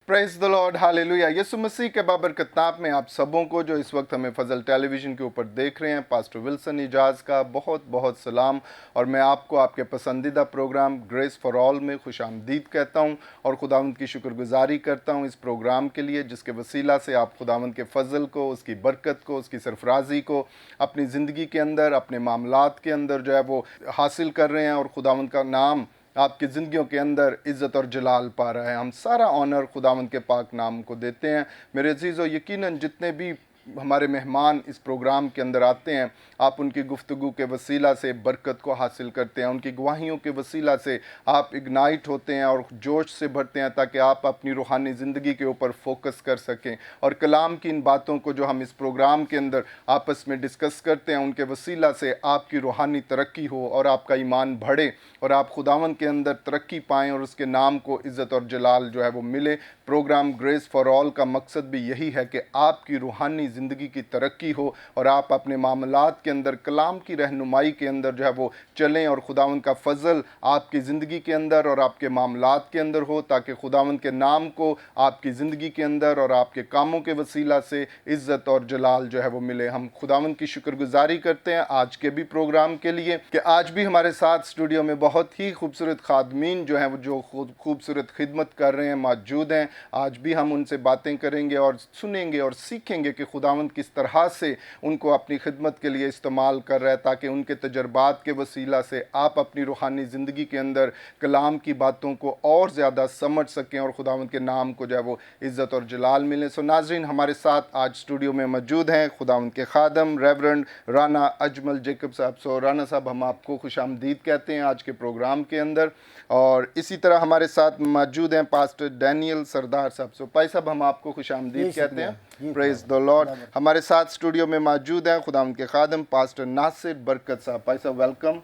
Praise the Lord, hallelujah. Yeshu Masih के बाबरकत नाम में आप सबों को जो इस वक्त हमें फजल टेलीविज़न के ऊपर देख रहे हैं, पास्टर विल्सन इजाज़ का बहुत बहुत सलाम। और मैं आपको आपके पसंदीदा प्रोग्राम ग्रेस फॉर ऑल में खुशामदीद कहता हूं और खुदावंद की शुक्रगुजारी करता हूं इस प्रोग्राम के लिए, जिसके वसीला से आप खुदावंद के फ़ज़ल को, उसकी बरकत को, उसकी सरफराजी को अपनी ज़िंदगी के अंदर, अपने मामलात के अंदर जो है वो हासिल कर रहे हैं और खुदावंद का नाम आपकी ज़िंदगियों के अंदर इज़्ज़त और जलाल पा रहा है। हम सारा ऑनर खुदावंद के पाक नाम को देते हैं। मेरे अज़ीज़ों, यकीनन जितने भी हमारे मेहमान इस प्रोग्राम के अंदर आते हैं, आप उनकी गुफ्तगू के वसीला से बरकत को हासिल करते हैं, उनकी गवाहियों के वसीला से आप इग्नाइट होते हैं और जोश से भरते हैं, ताकि आप अपनी रूहानी ज़िंदगी के ऊपर फोकस कर सकें। और कलाम की इन बातों को जो हम इस प्रोग्राम के अंदर आपस में डिस्कस करते हैं, उनके वसीला से आपकी रूहानी तरक्की हो और आपका ईमान बढ़े और आप खुदावंद के अंदर तरक्की पाएँ और उसके नाम को इज़्ज़त और जलाल जो है वो मिले। प्रोग्राम ग्रेस फॉर ऑल का मकसद भी यही है कि आपकी रूहानी ज़िंदगी की तरक्की हो और आप अपने मामलात के अंदर कलाम की रहनुमाई के अंदर जो है वो चलें और खुदावंद का फ़ज़ल आपकी ज़िंदगी के अंदर और आपके मामलात के अंदर हो, ताकि खुदावंद के नाम को आपकी ज़िंदगी के अंदर और आपके कामों के वसीला से इज़्ज़त और जलाल जो है वो मिले। हम खुदावंद की शुक्रगुजारी करते हैं आज के भी प्रोग्राम के लिए कि आज भी हमारे साथ स्टूडियो में बहुत ही खूबसूरत खादमीन जो हैं वो जो खूबसूरत खिदमत कर रहे हैं मौजूद हैं। आज भी हम उनसे बातें करेंगे और सुनेंगे और सीखेंगे कि खुदावंद किस तरह से उनको अपनी खिदमत के लिए इस्तेमाल कर रहा है, ताकि उनके तजर्बात के वसीला से आप अपनी रूहानी ज़िंदगी के अंदर कलाम की बातों को और ज़्यादा समझ सकें और खुदावंद के नाम को जो है वो इज़्ज़त और जलाल मिले। सो नाज़रीन, हमारे साथ आज स्टूडियो में मौजूद हैं खुदावंद के खादम रेवरेंड राना अजमल जेकब साहब। सो राना साहब, हम आपको खुशामदीद कहते हैं आज के प्रोग्राम के अंदर। और इसी तरह हमारे साथ मौजूद हैं पास्टर डैनियल सरदार साहब। सो भाई साहब, हम आपको खुशामदीद कहते हैं। Praise the Lord. हमारे साथ स्टूडियो में मौजूद हैं खुदावंद के खादम पास्टर नासिर बरकत साहब। भाई साहब, welcome.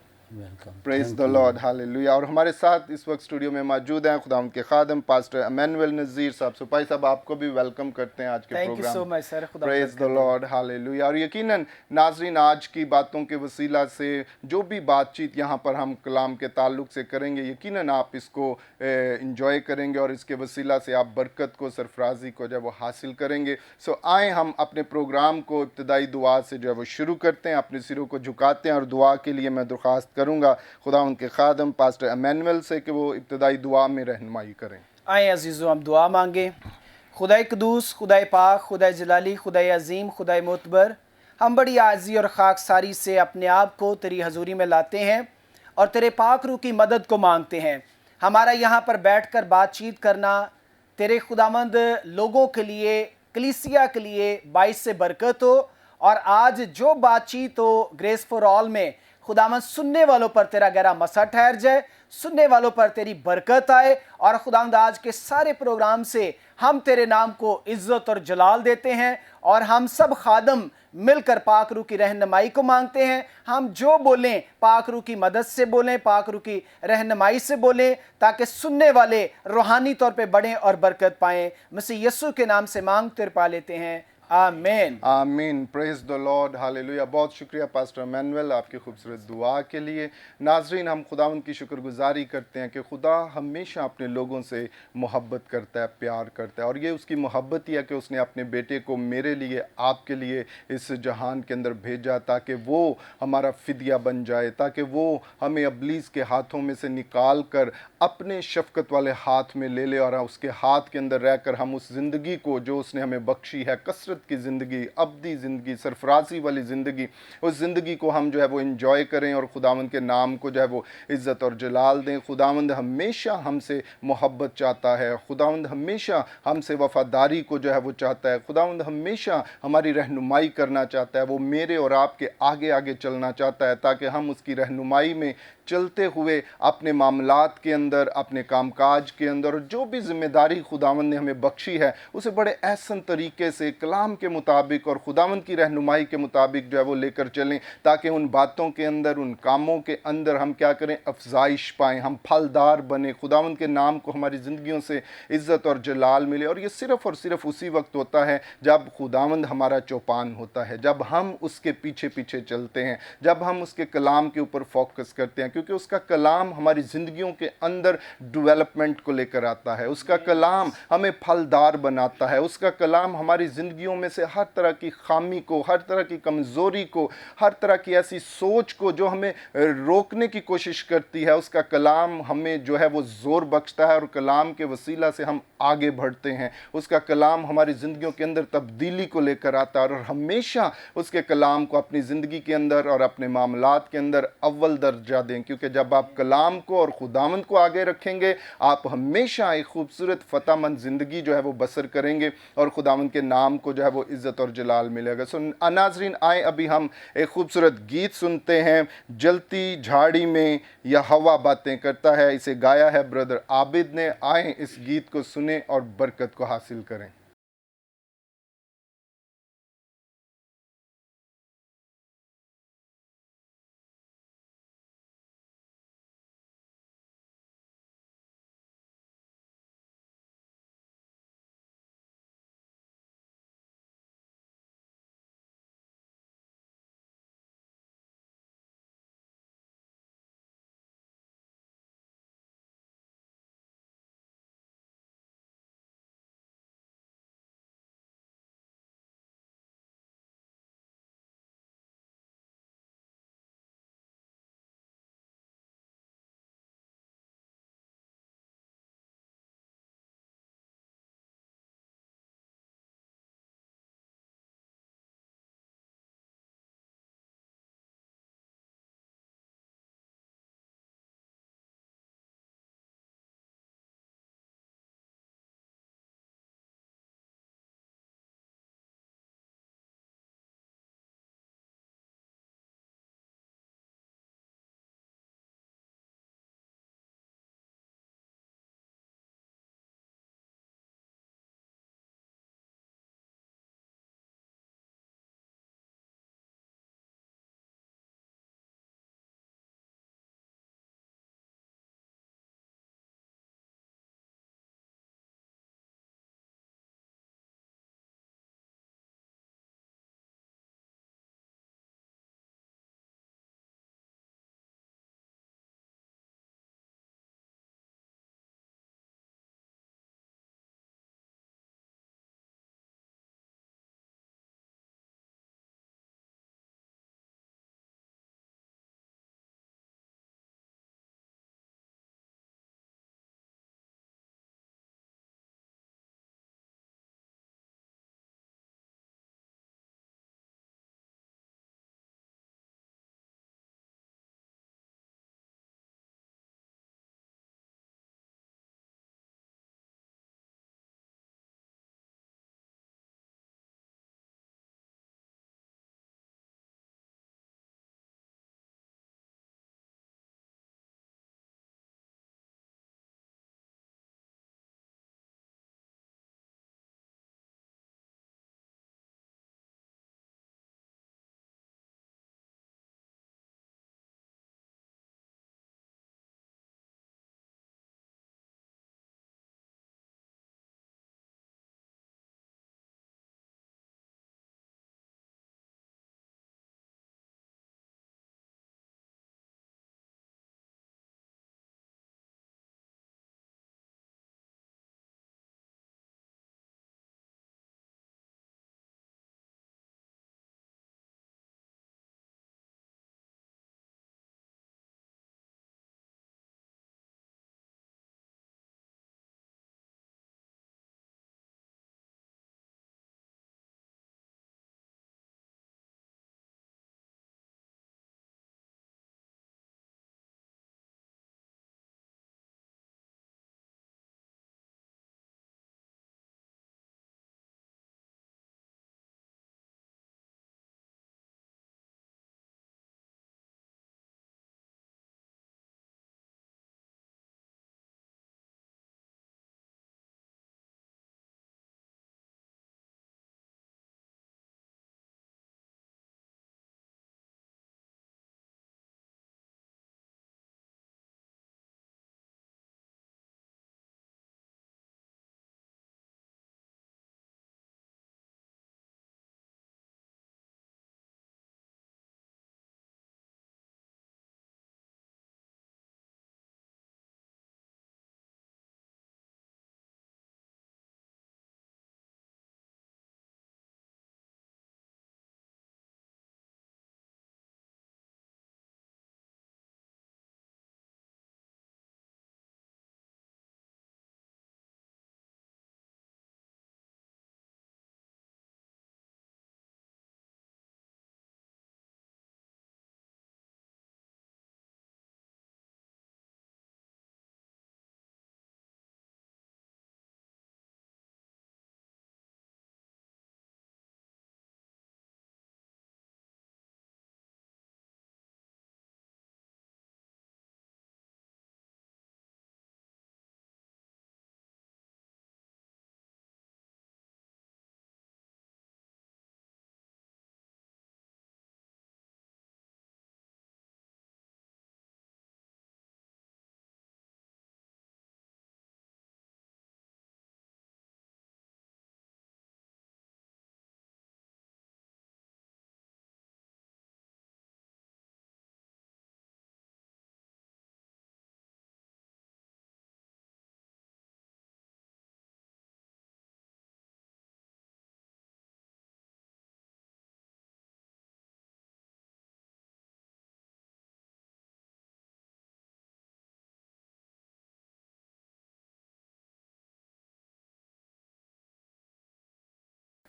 Praise the Lord, hallelujah. और हमारे साथ इस वक्त स्टूडियो में मौजूद हैं खुदावंद के खादम पास्टर इमैनुअल नज़ीर साहब। सो भाई साहब, आपको भी वेलकम करते हैं आज के program. Thank you so much sir. Praise the Lord, hallelujah. और यकीनन नाजरीन, आज की बातों के वसीला से जो भी बातचीत यहाँ पर हम कलाम के ताल्लुक से करेंगे, यकीनन आप इसको इंजॉय करेंगे और इसके वसीला से आप बरकत को, सरफराजी को जब वो हासिल करेंगे। सो आए हम अपने प्रोग्राम को इब्तदाई दुआ से जो है वो शुरू करते हैं, अपने सिरों को झुकाते हैं और दुआ के लिए मैं दरख्वास्त करूँगा खुदावंद के खादम पास्टर इमैनुअल से कि वो इब्तदाई दुआ में रहनुमाई करें। आए अजीज़ों, हम दुआ मांगे। खुदाए कदूस, खुदाए पाक, खुदाए जलाली, खुदाए अजीम, खुदाए मोतबर, हम बड़ी आजी और खाकसारी से अपने आप को तेरी हजूरी में लाते हैं और तेरे पाक रूह की मदद को मांगते हैं। हमारा यहाँ पर बैठकर बातचीत करना तेरे खुदामंद लोगों के लिए, कलीसिया के लिए बाइस से बरकत हो। और आज जो बातचीत हो ग्रेस फॉर ऑल में, खुदामंद सुनने वालों पर तेरा गहरा मसा ठहर जाए, सुनने वालों पर तेरी बरकत आए। और खुदावंद आज के सारे प्रोग्राम से हम तेरे नाम को इज्जत और जलाल देते हैं और हम सब खादम मिलकर पाक रूह की रहनुमाई को मांगते हैं। हम जो बोलें पाक रूह की मदद से बोलें, पाक रूह की रहनुमाई से बोलें, ताकि सुनने वाले रूहानी तौर पे बढ़ें और बरकत पाएं। मसीह यीशु के नाम से मांगते और पा लेते हैं, आमीन आमीन। Praise the Lord, hallelujah. बहुत शुक्रिया पास्टर इमैनुअल आपकी खूबसूरत दुआ के लिए। नाजरीन, हम खुदावंद की शुक्रगुजारी करते हैं कि खुदा हमेशा अपने लोगों से मोहब्बत करता है, प्यार करता है, और ये उसकी मोहब्बत ही है कि उसने अपने बेटे को मेरे लिए, आपके लिए इस जहान के अंदर भेजा, ताकि वो हमारा फिदिया बन जाए, ताकि वो हमें इब्लीस के हाथों में से निकाल कर अपने शफकत वाले हाथ में ले ले और उसके हाथ के अंदर रहकर हम उस ज़िंदगी को जो उसने हमें बख्शी है, कसरत की ज़िंदगी, अब्दी ज़िंदगी, सरफराजी वाली ज़िंदगी, उस ज़िंदगी को हम जो है वो इंजॉय करें और खुदावंद के नाम को जो है वो इज़्ज़त और जलाल दें। खुदावंद हमेशा हमसे मोहब्बत चाहता है, खुदावंद हमेशा हमसे वफ़ादारी को जो है वो चाहता है, खुदावंद हमेशा हमारी रहनुमाई करना चाहता है। वो मेरे और आपके आगे आगे चलना चाहता है, ताकि हम उसकी रहनुमाई में चलते हुए अपने मामलात के अंदर, अपने कामकाज के अंदर जो भी ज़िम्मेदारी खुदावंद ने हमें बख्शी है, उसे बड़े एहसन तरीके से कलाम के मुताबिक और खुदावंद की रहनुमाई के मुताबिक जो है वो लेकर चलें, ताकि उन बातों के अंदर, उन कामों के अंदर हम क्या करें, अफजाइश पाएँ, हम फलदार बने, खुदावंद के नाम को हमारी ज़िंदगियों से इज़्ज़त और जलाल मिले। और ये सिर्फ़ और सिर्फ उसी वक्त होता है जब खुदावंद हमारा चौपान होता है, जब हम उसके पीछे पीछे चलते हैं, जब हम उसके कलाम के ऊपर फोकस करते हैं। کیونکہ اس کا کلام ہماری زندگیوں کے اندر ڈیولپمنٹ کو لے کر آتا ہے، اس کا کلام ہمیں پھلدار بناتا ہے، اس کا کلام ہماری زندگیوں میں سے ہر طرح کی خامی کو، ہر طرح کی کمزوری کو، ہر طرح کی ایسی سوچ کو جو ہمیں روکنے کی کوشش کرتی ہے، اس کا کلام ہمیں جو ہے وہ زور بخشتا ہے، اور کلام کے وسیلہ سے ہم آگے بڑھتے ہیں۔ اس کا کلام ہماری زندگیوں کے اندر تبدیلی کو لے کر آتا ہے، اور ہمیشہ اس کے کلام کو اپنی زندگی کے اندر اور اپنے معاملات کے اندر اول درجہ دیں، کیونکہ جب آپ کلام کو اور خداوند کو آگے رکھیں گے، آپ ہمیشہ ایک خوبصورت فتح مند زندگی جو ہے وہ بسر کریں گے، اور خداوند کے نام کو جو ہے وہ عزت اور جلال ملے گا۔ ناظرین، آئیں ابھی ہم ایک خوبصورت گیت سنتے ہیں، جلتی جھاڑی میں یا ہوا باتیں کرتا ہے، اسے گایا ہے برادر عابد نے۔ آئیں اس گیت کو سنیں اور برکت کو حاصل کریں۔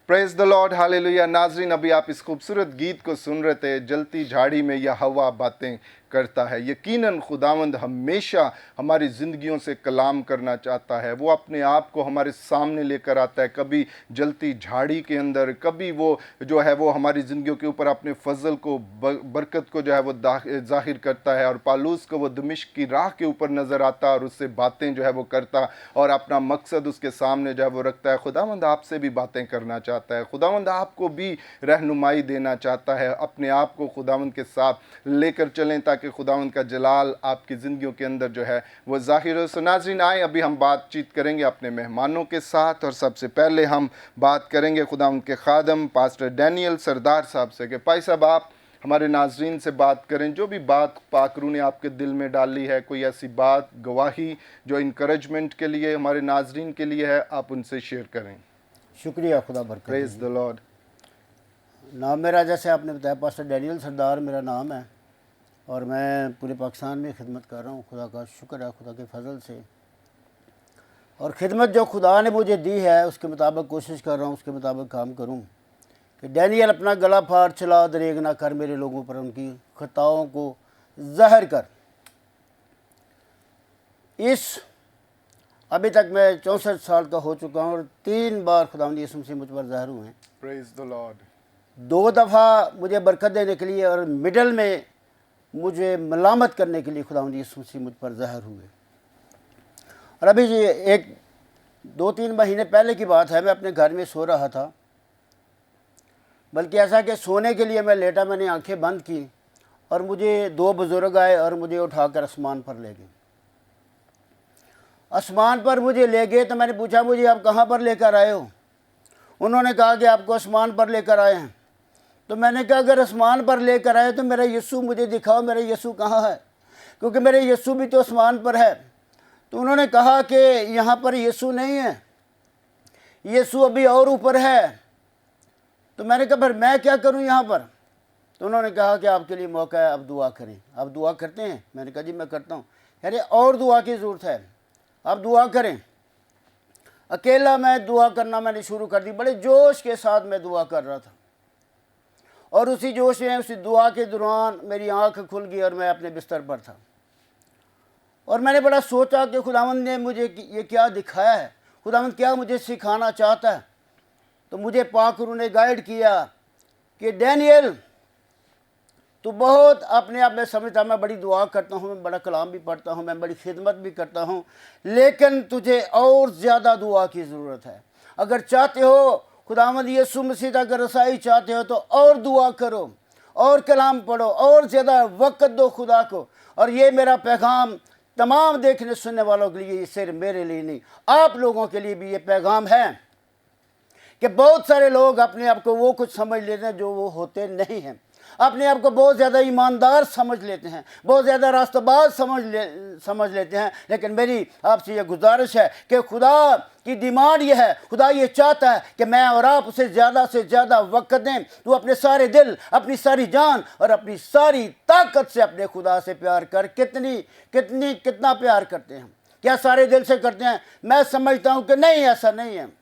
Praise the Lord, hallelujah. नाजरीन, अभी आप इस खूबसूरत गीत को सुन रहे थे, जलती झाड़ी में यह हवा बातें करता है। यकीनन खुदावंद हमेशा हमारी ज़िंदगियों से कलाम करना चाहता है। वो अपने आप को हमारे सामने लेकर आता है, कभी जलती झाड़ी के अंदर, कभी वो जो है वो हमारी ज़िंदगियों के ऊपर अपने फजल को, बरकत को जो है वो जाहिर करता है। और पालूस को वो दमिश्क की राह के ऊपर नज़र आता और उससे बातें जो है वो करता और अपना मकसद उसके सामने जो है वो रखता है। खुदावंद आपसे भी बातें करना चाहता है, खुदावंद आपको भी रहनुमाई देना चाहता है। अपने आप को खुदावंद के साथ लेकर चलें ताकि खुदावंद का जलाल आपकी ज़िंदगियों के अंदर जो है वो ज़ाहिर हो। सो नाज़रीन, आए अभी हम बातचीत करेंगे अपने मेहमानों के साथ, और सबसे पहले हम बात करेंगे खुदावंद के खादम पास्टर डैनियल सरदार साहब से कि भाई साहब, आप हमारे नाजरीन से बात करें, जो भी बात पाकरू ने आपके दिल में डाली है, कोई ऐसी बात, गवाही जो इंकरेजमेंट के लिए, हमारे नाजरीन के लिए है, आप उनसे शेयर करें। शुक्रिया, खुदा बरकत। Praise the Lord. नाम मेरा, जैसे आपने बताया, पास्टर डैनियल सरदार मेरा नाम है और मैं पूरे पाकिस्तान में खिदमत कर रहा हूँ। खुदा का शुक्र है, खुदा के फजल से, और ख़िदमत जो खुदा ने मुझे दी है उसके मुताबिक कोशिश कर रहा हूँ, उसके मुताबिक काम करूँ कि डैनियल अपना गला फाड़ चला दरेग ना कर, मेरे लोगों पर उनकी खताओं को ज़ाहिर कर। इस अभी तक मैं 64 साल का हो चुका हूँ और 3 बार खुदावंद यीशु मसीह मुझ पर ज़ाहिर हुए हैं। Praise the Lord. 2 दफ़ा मुझे बरकत देने के लिए और मिडल में मुझे मलामत करने के लिए खुदावंद यीशु मसीह मुझ पर ज़ाहिर हुए। और अभी ये एक 2-3 महीने पहले की बात है, मैं अपने घर में सो रहा था, बल्कि ऐसा कि सोने के लिए मैं लेटा, मैंने आंखें बंद की और मुझे 2 बुज़ुर्ग आए और मुझे उठाकर आसमान पर ले गए। आसमान पर मुझे ले गए तो मैंने पूछा, मुझे आप कहाँ पर लेकर आए हो? उन्होंने कहा कि आपको आसमान पर लेकर आए हैं। तो मैंने कहा, अगर आसमान पर लेकर आए तो मेरा यीशु मुझे दिखाओ, मेरा यीशु कहाँ है, क्योंकि मेरे यीशु भी तो आसमान पर है। तो उन्होंने कहा कि यहाँ पर यीशु नहीं है, यीशु अभी और ऊपर है। तो मैंने कहा, फिर मैं क्या करूँ यहाँ पर? तो उन्होंने कहा कि आपके लिए मौका है, आप दुआ करें। आप दुआ करते हैं? मैंने कहा, जी मैं करता हूँ। अरे और दुआ की ज़रूरत है, आप दुआ करें। अकेला मैं दुआ करना मैंने शुरू कर दी, बड़े जोश के साथ मैं दुआ कर रहा था, और उसी जोश में, उसी दुआ के दौरान मेरी आंख खुल गई और मैं अपने बिस्तर पर था। और मैंने बड़ा सोचा कि खुदावंद ने मुझे ये क्या दिखाया है, खुदावंद क्या मुझे सिखाना चाहता है। तो मुझे पाकरू ने गाइड किया कि डैनियल, तो बहुत अपने आप में समझता, मैं बड़ी दुआ करता हूँ, मैं बड़ा कलाम भी पढ़ता हूँ, मैं बड़ी खिदमत भी करता हूँ, लेकिन तुझे और ज़्यादा दुआ की ज़रूरत है। अगर चाहते हो खुदावंद यीशु मसीह तक रसाई चाहते हो तो और दुआ करो, और कलाम पढ़ो, और ज़्यादा वक्त दो खुदा को। और ये मेरा पैगाम तमाम देखने सुनने वालों के लिए, सिर्फ मेरे लिए नहीं, आप लोगों के लिए भी ये पैगाम है कि बहुत सारे लोग अपने आप को वो कुछ समझ लेते हैं जो वो होते नहीं हैं। अपने आप को बहुत ज़्यादा ईमानदार समझ लेते हैं, बहुत ज़्यादा रास्तबाज समझ लेते हैं। लेकिन मेरी आपसे ये गुजारिश है कि खुदा की डिमांड ये है, खुदा ये चाहता है कि मैं और आप उसे ज़्यादा से ज़्यादा वक्त दें। तो अपने सारे दिल, अपनी सारी जान और अपनी सारी ताकत से अपने खुदा से प्यार कर। कितना प्यार करते हैं? क्या सारे दिल से करते हैं? मैं समझता हूँ कि नहीं, ऐसा नहीं है।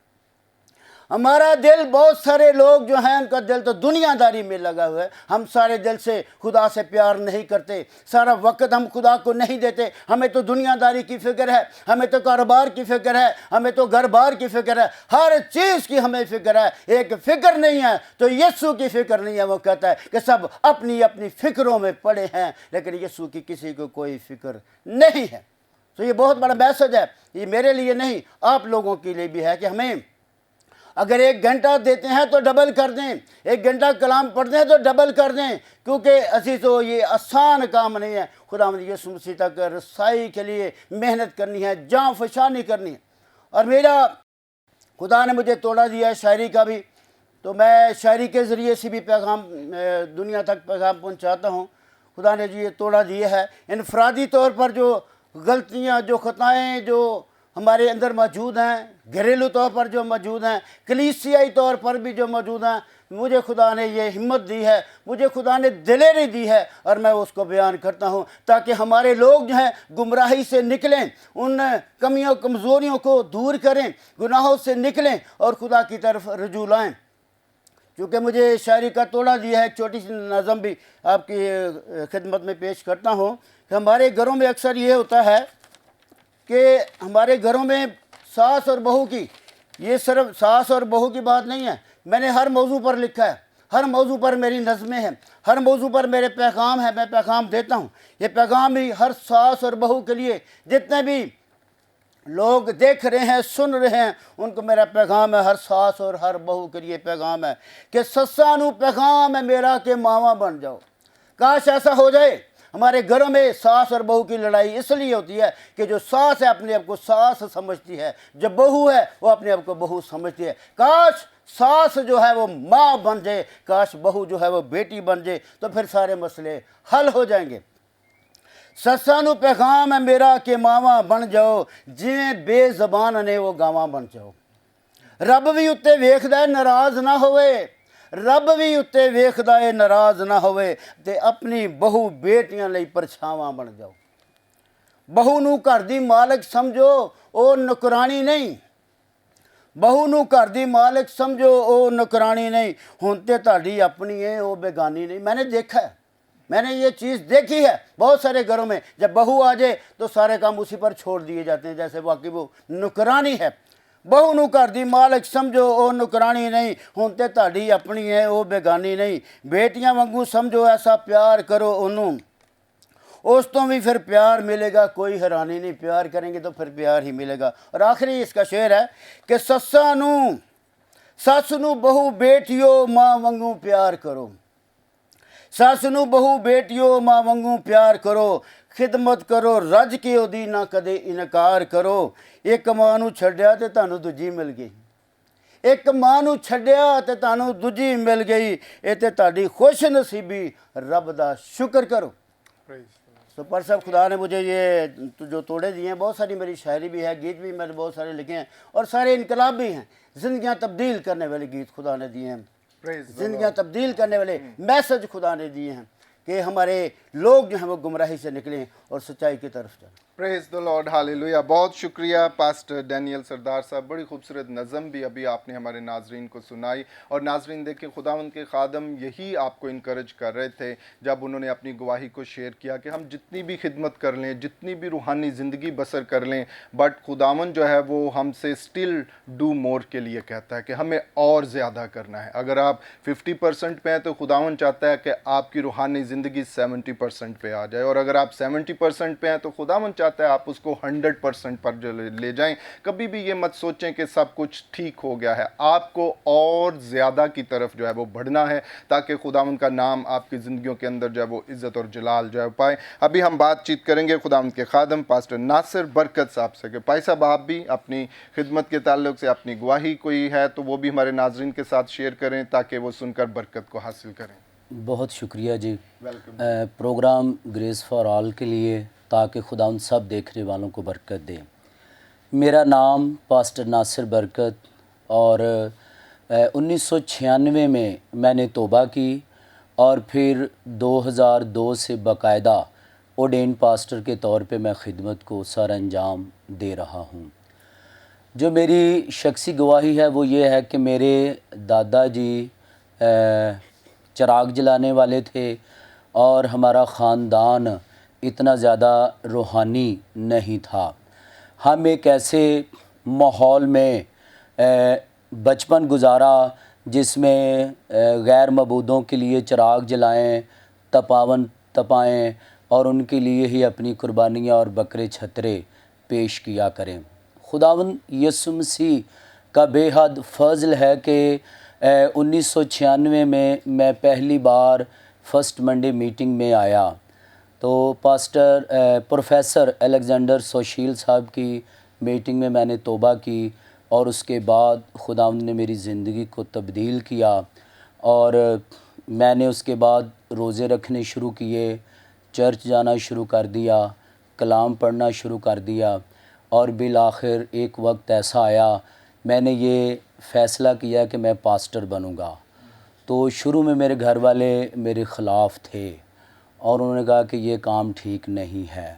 हमारा दिल, बहुत सारे लोग जो हैं उनका दिल तो दुनियादारी में लगा हुआ है। हम सारे दिल से खुदा से प्यार नहीं करते, सारा वक्त हम खुदा को नहीं देते। हमें तो दुनियादारी की फ़िक्र है, हमें तो कारोबार की फ़िक्र है, हमें तो घर बार की फ़िक्र है, हर चीज़ की हमें फ़िक्र है। एक फ़िक्र नहीं है तो यीशु की फ़िक्र नहीं है। वो कहता है कि सब अपनी अपनी फ़िक्रों में पड़े हैं, लेकिन यीशु की किसी को कोई फ़िक्र नहीं है। तो ये बहुत बड़ा मैसेज है, ये मेरे लिए नहीं, आप लोगों के लिए भी है कि हमें अगर 1 घंटा देते हैं तो डबल कर दें, 1 घंटा कलाम पढ़ते हैं तो डबल कर दें, क्योंकि असी तो ये आसान काम नहीं है। खुदावंद यीशु मसीह तक रसाई के लिए मेहनत करनी है, जान फशानी करनी है। और मेरा खुदा ने मुझे तोड़ा दिया है शायरी का भी, तो मैं शायरी के ज़रिए से भी पैगाम दुनिया तक पैगाम पहुँचाता हूँ। खुदा ने जो ये तोड़ा दिया है, इनफरादी तौर पर जो गलतियाँ, जो ख़ताएँ जो हमारे अंदर मौजूद हैं, घरेलू तौर पर जो मौजूद हैं, कलीसियाई तौर पर भी जो मौजूद हैं, मुझे खुदा ने ये हिम्मत दी है, मुझे खुदा ने दिलेरी दी है, और मैं उसको बयान करता हूँ ताकि हमारे लोग जो हैं गुमराही से निकलें, उन कमियों कमज़ोरियों को दूर करें, गुनाहों से निकलें और खुदा की तरफ रुजू लाएँ। چونکہ مجھے شاعری کا توڑا دیا ہے، ایک چھوٹی سی نظم بھی آپ کی خدمت میں پیش کرتا ہوں کہ ہمارے گھروں میں اکثر یہ ہوتا ہے کہ ہمارے گھروں میں ساس اور بہو کی، یہ صرف ساس اور بہو کی بات نہیں ہے، میں نے ہر موضوع پر لکھا ہے، ہر موضوع پر میری نظمیں ہیں، ہر موضوع پر میرے پیغام ہیں، میں پیغام دیتا ہوں۔ یہ پیغام بھی ہر ساس اور بہو کے لیے، جتنے بھی لوگ دیکھ رہے ہیں، سن رہے ہیں، ان کو میرا پیغام ہے، ہر ساس اور ہر بہو کے لیے پیغام ہے کہ سساں نو پیغام ہے میرا کہ ماواں بن جاؤ۔ کاش ایسا ہو جائے۔ ہمارے گھروں میں ساس اور بہو کی لڑائی اس لیے ہوتی ہے کہ جو ساس ہے اپنے آپ کو ساس سمجھتی ہے، جو بہو ہے وہ اپنے آپ کو بہو سمجھتی ہے۔ کاش ساس جو ہے وہ ماں بن جائے، کاش بہو جو ہے وہ بیٹی بن جائے، تو پھر سارے مسئلے حل ہو جائیں گے۔ سساں نو پیغام ہے میرا کہ ماواں بن جاؤ، جویں بے زبان نے وہ گاواں بن جاؤ۔ رب بھی اتے ویکھدا ہے ناراض نہ ہوئے، رب بھی اتے ویکھدا ہے ناراض نہ ہوئے، تے اپنی بہو بیٹیاں لئی پرچھاواں بن جاؤ۔ بہو نو گھر دی مالک سمجھو او نکرانی نہیں، بہو نو گھر دی مالک سمجھو او نکرانی نہیں، ہن تے تہاڈی اپنی ہے او بیگانی نہیں۔ میں نے دیکھا ہے، میں نے یہ چیز دیکھی ہے بہت سارے گھروں میں، جب بہو آ جائے تو سارے کام اسی پر چھوڑ دیے جاتے ہیں جیسے واقعی وہ نکرانی ہے۔ بہو نو گھر دی مالک سمجھو او نکرانی نہیں، ہن تے تہاڈی اپنی ہے او بیگانی نہیں۔ بیٹیاں وانگو سمجھو ایسا پیار کرو انہوں، اس تو بھی پھر پیار ملے گا، کوئی حیرانی نہیں، پیار کریں گے تو پھر پیار ہی ملے گا۔ اور آخری اس کا شعر ہے کہ سس نو بہو بیٹیو ماں وانگو پیار کرو، سس نو بہو بیٹیو ماں وانگو پیار کرو، خدمت کرو رج کے اودی نہ کدے انکار کرو۔ ایک ماں نو چھڈیا تے تانوں دوجی مل گئی، ایک ماں نو چھڈیا تے تانوں دوجی مل گئی، اے تے تہاڈی خوش نصیبی، رب دا شکر کرو۔ تو پر صاحب خدا نے مجھے یہ جو توڑے دیے ہیں، بہت ساری میری شاعری بھی ہے، گیت بھی میں نے بہت سارے لکھے ہیں، اور سارے انقلاب بھی ہیں، زندگیاں تبدیل کرنے والے گیت خدا نے دیے ہیں، زندگیاں تبدیل کرنے والے میسج خدا نے دیے ہیں کہ ہمارے لوگ جو ہیں وہ گمراہی سے نکلیں اور سچائی کی طرف جائیں۔ پریز دی لارڈ، ہاللیلویہ۔ بہت شکریہ پاسٹر ڈینیل سردار صاحب، بڑی خوبصورت نظم بھی ابھی آپ نے ہمارے ناظرین کو سنائی۔ اور ناظرین دیکھیں، خداوند کے خادم یہی آپ کو انکریج کر رہے تھے جب انہوں نے اپنی گواہی کو شیئر کیا کہ ہم جتنی بھی خدمت کر لیں، جتنی بھی روحانی زندگی بسر کر لیں، بٹ خداوند جو ہے وہ ہم سے اسٹل ڈو مور کے لیے کہتا ہے کہ ہمیں اور زیادہ کرنا ہے۔ اگر آپ 50% پہ ہیں تو خداوند چاہتا ہے کہ آپ کی روحانی زندگی 70% پہ آ جائے، اور اگر آپ 70% پہ ہیں تو خداوند چاہتا ہے آپ اس کو 100% پر جو لے جائیں۔ کبھی بھی یہ مت سوچیں کہ سب کچھ ٹھیک ہو گیا ہے، آپ کو اور زیادہ کی طرف جو ہے وہ بڑھنا ہے تاکہ خداوند کا نام آپ کی زندگیوں کے اندر جو ہے وہ عزت اور جلال جو ہے پائے۔ ابھی ہم بات چیت کریں گے خداوند کے خادم پاسٹر ناصر برکت صاحب سے کہ بھائی صاحب آپ بھی اپنی خدمت کے تعلق سے اپنی گواہی کوئی ہے تو وہ بھی ہمارے ناظرین کے ساتھ شیئر کریں تاکہ وہ سن کر برکت کو حاصل کریں۔ بہت شکریہ جی، welcome. Programme grace for all کے لیے تاکہ خدا ان سب دیکھنے والوں کو برکت دے۔ میرا نام پاسٹر ناصر برکت، اور 1996 میں نے توبہ کی، اور پھر 2002 سے باقاعدہ اوڈین پاسٹر کے طور پہ میں خدمت کو سر انجام دے رہا ہوں۔ جو میری شخصی گواہی ہے وہ یہ ہے کہ میرے دادا جی چراغ جلانے والے تھے، اور ہمارا خاندان اتنا زیادہ روحانی نہیں تھا۔ ہم ایک ایسے ماحول میں بچپن گزارا جس میں غیر معبودوں کے لیے چراغ جلائیں، تپائیں اور ان کے لیے ہی اپنی قربانیاں اور بکرے چھترے پیش کیا کریں۔ خداوند یسوع مسیح کا بے حد فضل ہے کہ 1996 میں پہلی بار فرسٹ منڈے میٹنگ میں آیا تو پاسٹر پروفیسر الیگزینڈر سوشیل صاحب کی میٹنگ میں نے توبہ کی، اور اس کے بعد خداوند نے میری زندگی کو تبدیل کیا، اور میں نے اس کے بعد روزے رکھنے شروع کیے، چرچ جانا شروع کر دیا، کلام پڑھنا شروع کر دیا، اور بالآخر ایک وقت ایسا آیا میں نے یہ فیصلہ کیا کہ میں پاسٹر بنوں گا۔ تو شروع میں میرے گھر والے میرے خلاف تھے، اور انہوں نے کہا کہ یہ کام ٹھیک نہیں ہے۔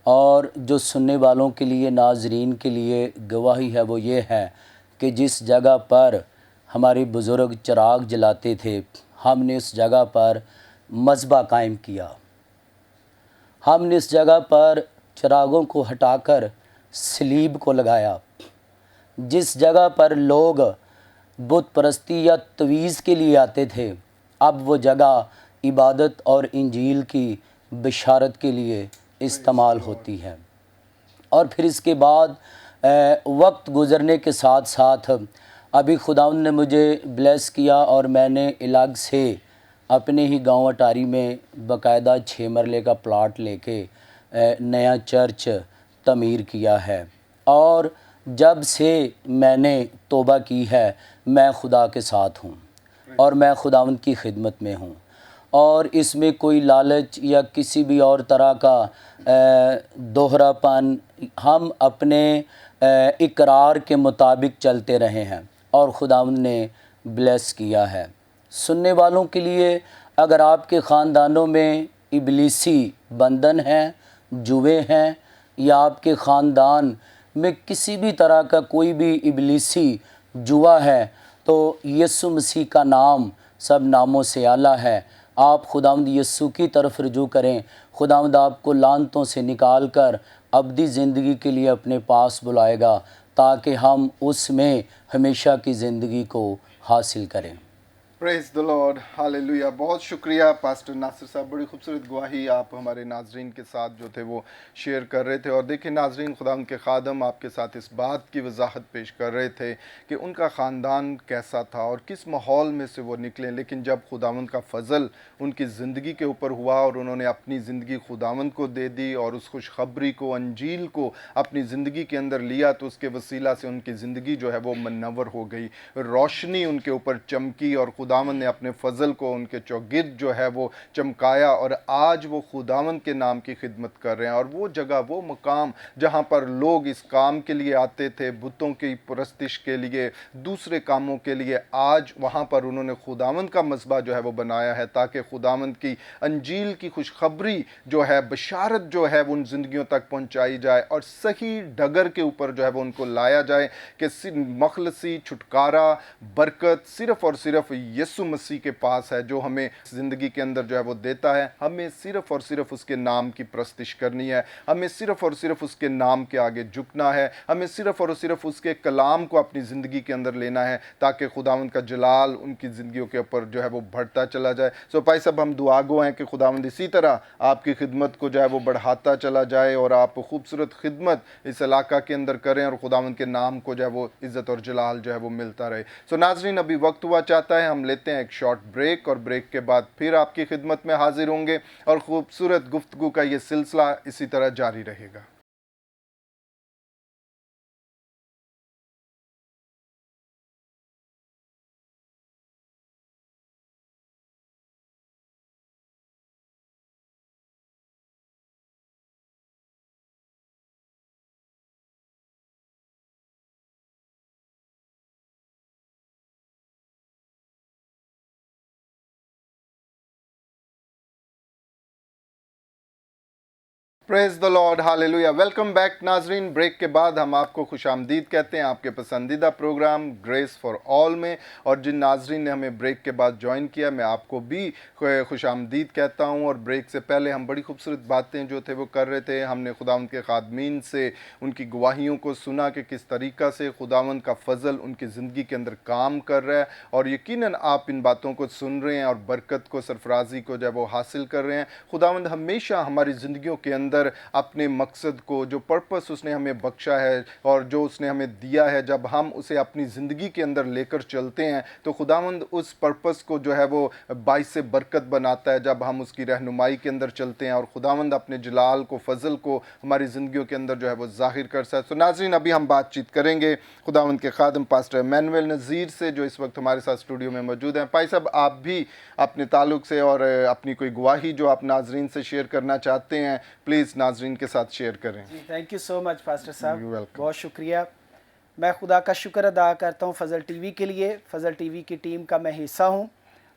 اور جو سننے والوں کے لیے، ناظرین کے لیے گواہی ہے وہ یہ ہے کہ جس جگہ پر ہمارے بزرگ چراغ جلاتے تھے، ہم نے اس جگہ پر مذبح قائم کیا۔ ہم نے اس جگہ پر چراغوں کو ہٹا کر صلیب کو لگایا۔ جس جگہ پر لوگ بت پرستی یا تویز کے لیے آتے تھے، اب وہ جگہ عبادت اور انجیل کی بشارت کے لیے استعمال ہوتی ہے۔ اور پھر اس کے بعد وقت گزرنے کے ساتھ ساتھ ابھی خداوند نے مجھے بلیس کیا اور میں نے الگ سے اپنے ہی گاؤں اٹاری میں باقاعدہ 6 مرلے کا پلاٹ لے کے نیا چرچ تعمیر کیا ہے۔ اور جب سے میں نے توبہ کی ہے، میں خدا کے ساتھ ہوں اور میں خداوند کی خدمت میں ہوں، اور اس میں کوئی لالچ یا کسی بھی اور طرح کا دوہرا پن، ہم اپنے اقرار کے مطابق چلتے رہے ہیں اور خداوند نے بلیس کیا ہے۔ سننے والوں کے لیے، اگر آپ کے خاندانوں میں ابلیسی بندھن ہیں، جوئے ہیں، یا آپ کے خاندان میں کسی بھی طرح کا کوئی بھی ابلیسی جوا ہے، تو یسوع مسیح کا نام سب ناموں سے اعلیٰ ہے۔ آپ خداوند یسوع کی طرف رجوع کریں، خداوند آپ کو لعنتوں سے نکال کر ابدی زندگی کے لیے اپنے پاس بلائے گا، تاکہ ہم اس میں ہمیشہ کی زندگی کو حاصل کریں۔ پریز دی لارڈ، ہاللیلویہ۔ بہت شکریہ پاسٹر ناصر صاحب، بڑی خوبصورت گواہی آپ ہمارے ناظرین کے ساتھ جو تھے وہ شیئر کر رہے تھے۔ اور دیکھیں ناظرین، خداوند کے خادم آپ کے ساتھ اس بات کی وضاحت پیش کر رہے تھے کہ ان کا خاندان کیسا تھا اور کس ماحول میں سے وہ نکلے، لیکن جب خداوند کا فضل ان کی زندگی کے اوپر ہوا اور انہوں نے اپنی زندگی خداوند کو دے دی اور اس خوشخبری کو، انجیل کو اپنی زندگی کے اندر لیا، تو اس کے وسیلہ سے ان کی زندگی جو ہے وہ منور ہو گئی، روشنی ان کے اوپر چمکی، اور خداوند نے اپنے فضل کو ان کے چوگرد جو ہے وہ چمکایا، اور آج وہ خداوند کے نام کی خدمت کر رہے ہیں۔ اور وہ جگہ، وہ مقام جہاں پر لوگ اس کام کے لیے آتے تھے، بتوں کی پرستش کے لیے، دوسرے کاموں کے لیے، آج وہاں پر انہوں نے خداوند کا مذبح جو ہے وہ بنایا ہے، تاکہ خداوند کی انجیل کی خوشخبری جو ہے، بشارت جو ہے، وہ ان زندگیوں تک پہنچائی جائے اور صحیح ڈگر کے اوپر جو ہے وہ ان کو لایا جائے کہ مخلصی، چھٹکارا، برکت صرف اور صرف یسوع مسیح کے پاس ہے، جو ہمیں زندگی کے اندر جو ہے وہ دیتا ہے۔ ہمیں صرف اور صرف اس کے نام کی پرستش کرنی ہے، ہمیں صرف اور صرف اس کے نام کے آگے جھکنا ہے، ہمیں صرف اور صرف اس کے کلام کو اپنی زندگی کے اندر لینا ہے، تاکہ خداوند کا جلال ان کی زندگیوں کے اوپر جو ہے وہ بڑھتا چلا جائے۔ سو بھائی صاحب، ہم دعا گو ہیں کہ خداوند اسی طرح آپ کی خدمت کو جو ہے وہ بڑھاتا چلا جائے اور آپ خوبصورت خدمت اس علاقہ کے اندر کریں اور خداوند کے نام کو جو ہے وہ عزت اور جلال جو ہے وہ ملتا رہے۔ سو ناظرین، ابھی وقت ہوا چاہتا ہے، ہم لیتے ہیں ایک شارٹ بریک، اور بریک کے بعد پھر آپ کی خدمت میں حاضر ہوں گے اور خوبصورت گفتگو کا یہ سلسلہ اسی طرح جاری رہے گا۔ پریز دی لارڈ، ہاللیلویہ۔ ویلکم بیک ناظرین، بریک کے بعد ہم آپ کو خوش آمدید کہتے ہیں آپ کے پسندیدہ پروگرام گریس فار آل میں، اور جن ناظرین نے ہمیں بریک کے بعد جوائن کیا، میں آپ کو بھی خوش آمدید کہتا ہوں۔ اور بریک سے پہلے ہم بڑی خوبصورت باتیں جو تھے وہ کر رہے تھے، ہم نے خداوند کے خادمین سے ان کی گواہیوں کو سنا کہ کس طریقہ سے خداوند کا فضل ان کی زندگی کے اندر کام کر رہا ہے، اور یقیناً آپ ان باتوں کو سن رہے ہیں اور برکت کو، سرفرازی کو جب وہ حاصل کر رہے ہیں۔ خداوند ہمیشہ ہماری زندگیوں کے اندر اپنے مقصد کو، جو پرپس اس نے ہمیں بخشا ہے اور جو اس نے ہمیں دیا ہے، جب ہم اسے اپنی زندگی کے اندر لے کر چلتے ہیں تو خداوند اس پرپس کو جو ہے وہ باعث برکت بناتا ہے، جب ہم اس کی رہنمائی کے اندر چلتے ہیں، اور خداوند اپنے جلال کو، فضل کو ہماری زندگیوں کے اندر جو ہے وہ ظاہر کر سکتا ہے۔ تو ناظرین، ابھی ہم بات چیت کریں گے خداوند کے خادم پاسٹر ایمینویل نذیر سے، جو اس وقت ہمارے ساتھ اسٹوڈیو میں موجود ہیں۔ پائی صاحب، آپ بھی اپنے تعلق سے اور اپنی کوئی گواہی جو آپ ناظرین سے شیئر کرنا چاہتے ہیں، پلیز ناظرین کے ساتھ شیئر کریں۔ جی، thank you so much pastor صاحب، You're welcome. بہت شکریہ۔ میں خدا کا شکر ادا کرتا ہوں فضل ٹی وی کے لیے۔ فضل ٹی وی کی ٹیم کا میں حصہ ہوں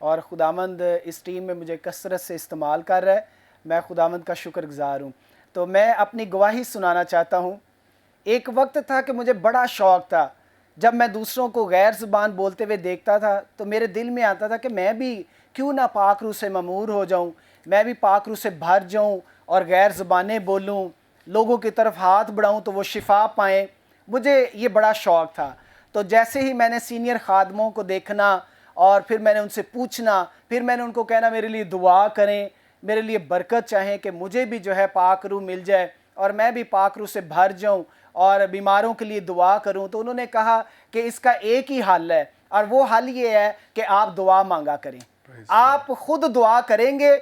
اور خداوند اس ٹیم میں مجھے کثرت سے استعمال کر رہا ہے، میں خداوند کا شکر گزار ہوں۔ تو میں اپنی گواہی سنانا چاہتا ہوں۔ ایک وقت تھا کہ مجھے بڑا شوق تھا جب میں دوسروں کو غیر زبان بولتے ہوئے دیکھتا تھا تو میرے دل میں آتا تھا کہ میں بھی کیوں نہ پاک روح سے ممور ہو جاؤں، میں بھی پاک روح سے بھر جاؤں اور غیر زبانیں بولوں، لوگوں کی طرف ہاتھ بڑھاؤں تو وہ شفا پائیں۔ مجھے یہ بڑا شوق تھا۔ تو جیسے ہی میں نے سینئر خادموں کو دیکھنا اور پھر میں نے ان سے پوچھنا، پھر میں نے ان کو کہنا میرے لیے دعا کریں، میرے لیے برکت چاہیں کہ مجھے بھی جو ہے پاک روح مل جائے اور میں بھی پاک روح سے بھر جاؤں اور بیماروں کے لیے دعا کروں۔ تو انہوں نے کہا کہ اس کا ایک ہی حل ہے، اور وہ حل یہ ہے کہ آپ دعا مانگا کریں۔ آپ خود دعا کریں گے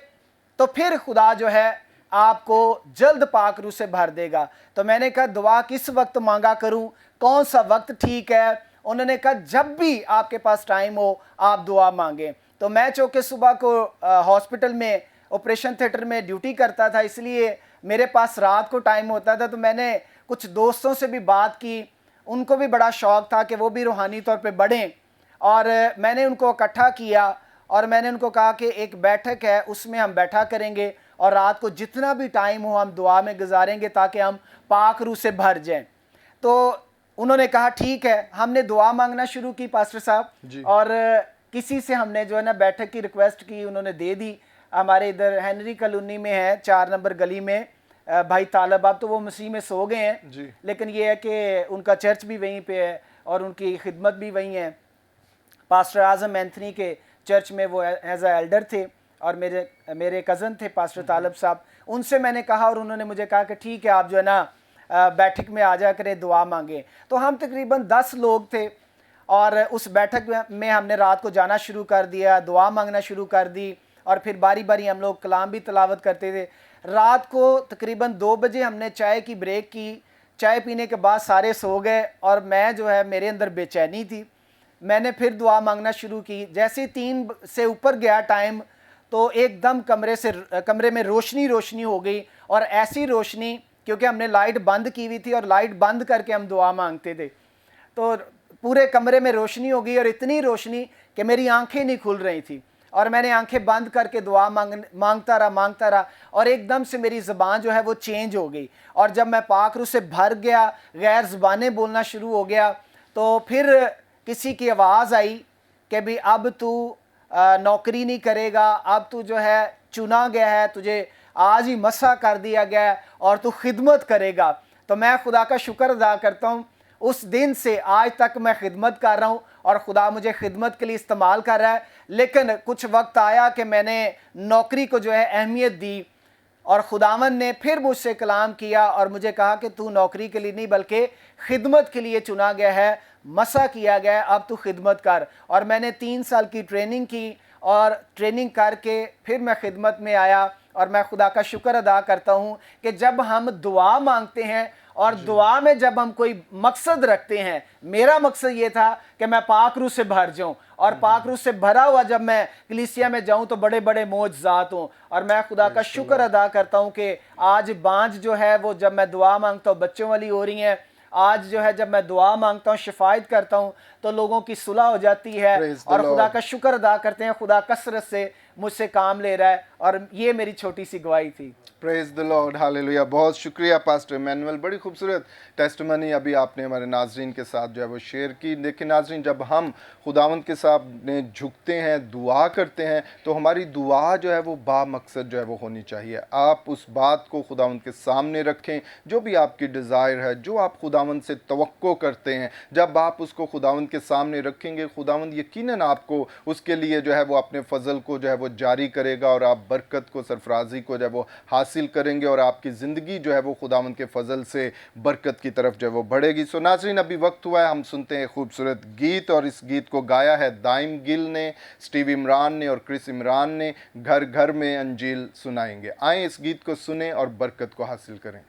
تو پھر خدا جو ہے آپ کو جلد پاک روح سے بھر دے گا۔ تو میں نے کہا دعا کس وقت مانگا کروں، کون سا وقت ٹھیک ہے؟ انہوں نے کہا جب بھی آپ کے پاس ٹائم ہو آپ دعا مانگیں۔ تو میں چونکہ صبح کو ہاسپٹل میں آپریشن تھیٹر میں ڈیوٹی کرتا تھا، اس لیے میرے پاس رات کو ٹائم ہوتا تھا، تو میں نے کچھ دوستوں سے بھی بات کی، ان کو بھی بڑا شوق تھا کہ وہ بھی روحانی طور پہ بڑھیں، اور میں نے ان کو اکٹھا کیا اور میں نے ان کو کہا کہ ایک بیٹھک ہے اس میں ہم بیٹھا کریں گے اور رات کو جتنا بھی ٹائم ہو ہم دعا میں گزاریں گے تاکہ ہم پاک روح سے بھر جائیں۔ تو انہوں نے کہا ٹھیک ہے، ہم نے دعا مانگنا شروع کی پاسٹر صاحب، اور کسی سے ہم نے جو ہے نا بیٹھک کی ریکویسٹ کی، انہوں نے دے دی۔ ہمارے ادھر ہینری کالونی میں ہے 4 نمبر گلی میں بھائی طالب، اب تو وہ مسیح میں سو گئے ہیں، لیکن یہ ہے کہ ان کا چرچ بھی وہیں پہ ہے اور ان کی خدمت بھی وہیں ہے۔ پاسٹر اعظم اینتھنی کے چرچ میں وہ ایز اے ایلڈر تھے، اور میرے کزن تھے پاسٹر طالب صاحب۔ ان سے میں نے کہا اور انہوں نے مجھے کہا کہ ٹھیک ہے آپ جو ہے نا بیٹھک میں آ جا کریں، دعا مانگیں۔ تو ہم تقریباً 10 لوگ تھے، اور اس بیٹھک میں ہم نے رات کو جانا شروع کر دیا، دعا مانگنا شروع کر دی، اور پھر باری باری ہم لوگ کلام بھی تلاوت کرتے تھے۔ رات کو تقریباً 2 بجے ہم نے چائے کی بریک کی، چائے پینے کے بعد سارے سو گئے، اور میں جو ہے میرے اندر بے چینی تھی، میں نے پھر دعا مانگنا شروع کی۔ جیسے 3 سے اوپر گیا ٹائم تو ایک دم کمرے میں روشنی ہو گئی، اور ایسی روشنی کیونکہ ہم نے لائٹ بند کی ہوئی تھی اور لائٹ بند کر کے ہم دعا مانگتے تھے، تو پورے کمرے میں روشنی ہو گئی، اور اتنی روشنی کہ میری آنکھیں نہیں کھل رہی تھی، اور میں نے آنکھیں بند کر کے دعا مانگتا رہا، اور ایک دم سے میری زبان جو ہے وہ چینج ہو گئی، اور جب میں پاک روح سے بھر گیا، غیر زبانیں بولنا شروع ہو گیا، تو پھر کسی کی آواز آئی کہ بھی اب تو نوکری نہیں کرے گا، اب تو جو ہے چنا گیا ہے، تجھے آج ہی مسح کر دیا گیا ہے اور تو خدمت کرے گا۔ تو میں خدا کا شکر ادا کرتا ہوں، اس دن سے آج تک میں خدمت کر رہا ہوں، اور خدا مجھے خدمت کے لیے استعمال کر رہا ہے۔ لیکن کچھ وقت آیا کہ میں نے نوکری کو جو ہے اہمیت دی، اور خداوند نے پھر مجھ سے کلام کیا اور مجھے کہا کہ تو نوکری کے لیے نہیں بلکہ خدمت کے لیے چنا گیا ہے، مسح کیا گیا ہے، اب تو خدمت کر۔ اور میں نے 3 سال کی ٹریننگ کی، اور ٹریننگ کر کے پھر میں خدمت میں آیا، اور میں خدا کا شکر ادا کرتا ہوں کہ جب ہم دعا مانگتے ہیں اور دعا میں جب ہم کوئی مقصد رکھتے ہیں، میرا مقصد یہ تھا کہ میں پاک روح سے بھر جاؤں، اور پاک روح سے بھرا ہوا جب میں کلیسیا میں جاؤں تو بڑے بڑے معجزات ہوں۔ اور میں خدا کا شکر ادا کرتا ہوں کہ آج بانج جو ہے وہ جب میں دعا مانگتا ہوں بچوں والی ہو رہی ہیں، آج جو ہے جب میں دعا مانگتا ہوں شفایت کرتا ہوں تو لوگوں کی صلح ہو جاتی ہے، اور خدا کا شکر ادا کرتے ہیں، خدا کثرت سے مجھ سے کام لے رہا ہے، اور یہ میری چھوٹی سی گواہی تھی۔ پریز دی لارڈ، ہاللیلویہ۔ بہت شکریہ پاسٹر ایمینول، بڑی خوبصورت ٹیسٹمنی ابھی آپ نے ہمارے ناظرین کے ساتھ جو ہے وہ شیئر کی۔ لیکن ناظرین، جب ہم خداوند کے سامنے جھکتے ہیں، دعا کرتے ہیں، تو ہماری دعا جو ہے وہ با مقصد جو ہے وہ ہونی چاہیے۔ آپ اس بات کو خداوند کے سامنے رکھیں، جو بھی آپ کی ڈیزائر ہے، جو آپ خداوند سے توقع کرتے ہیں، جب آپ اس کو خداوند کے سامنے رکھیں گے، خداوند یقیناً آپ کو اس کے لیے جو ہے وہ اپنے فضل کو جو ہے وہ جاری کرے گا، اور آپ برکت کو، سرفرازی کو جو ہے وہ حاصل کریں گے، اور آپ کی زندگی جو ہے وہ خداوند کے فضل سے برکت کی طرف جو ہے وہ بڑھے گی۔ سو ناظرین، ابھی وقت ہوا ہے ہم سنتے ہیں خوبصورت گیت، اور اس گیت کو گایا ہے دائم گل نے، سٹیو عمران نے اور کرس عمران نے۔ گھر گھر میں انجیل سنائیں گے۔ آئیں اس گیت کو سنیں اور برکت کو حاصل کریں۔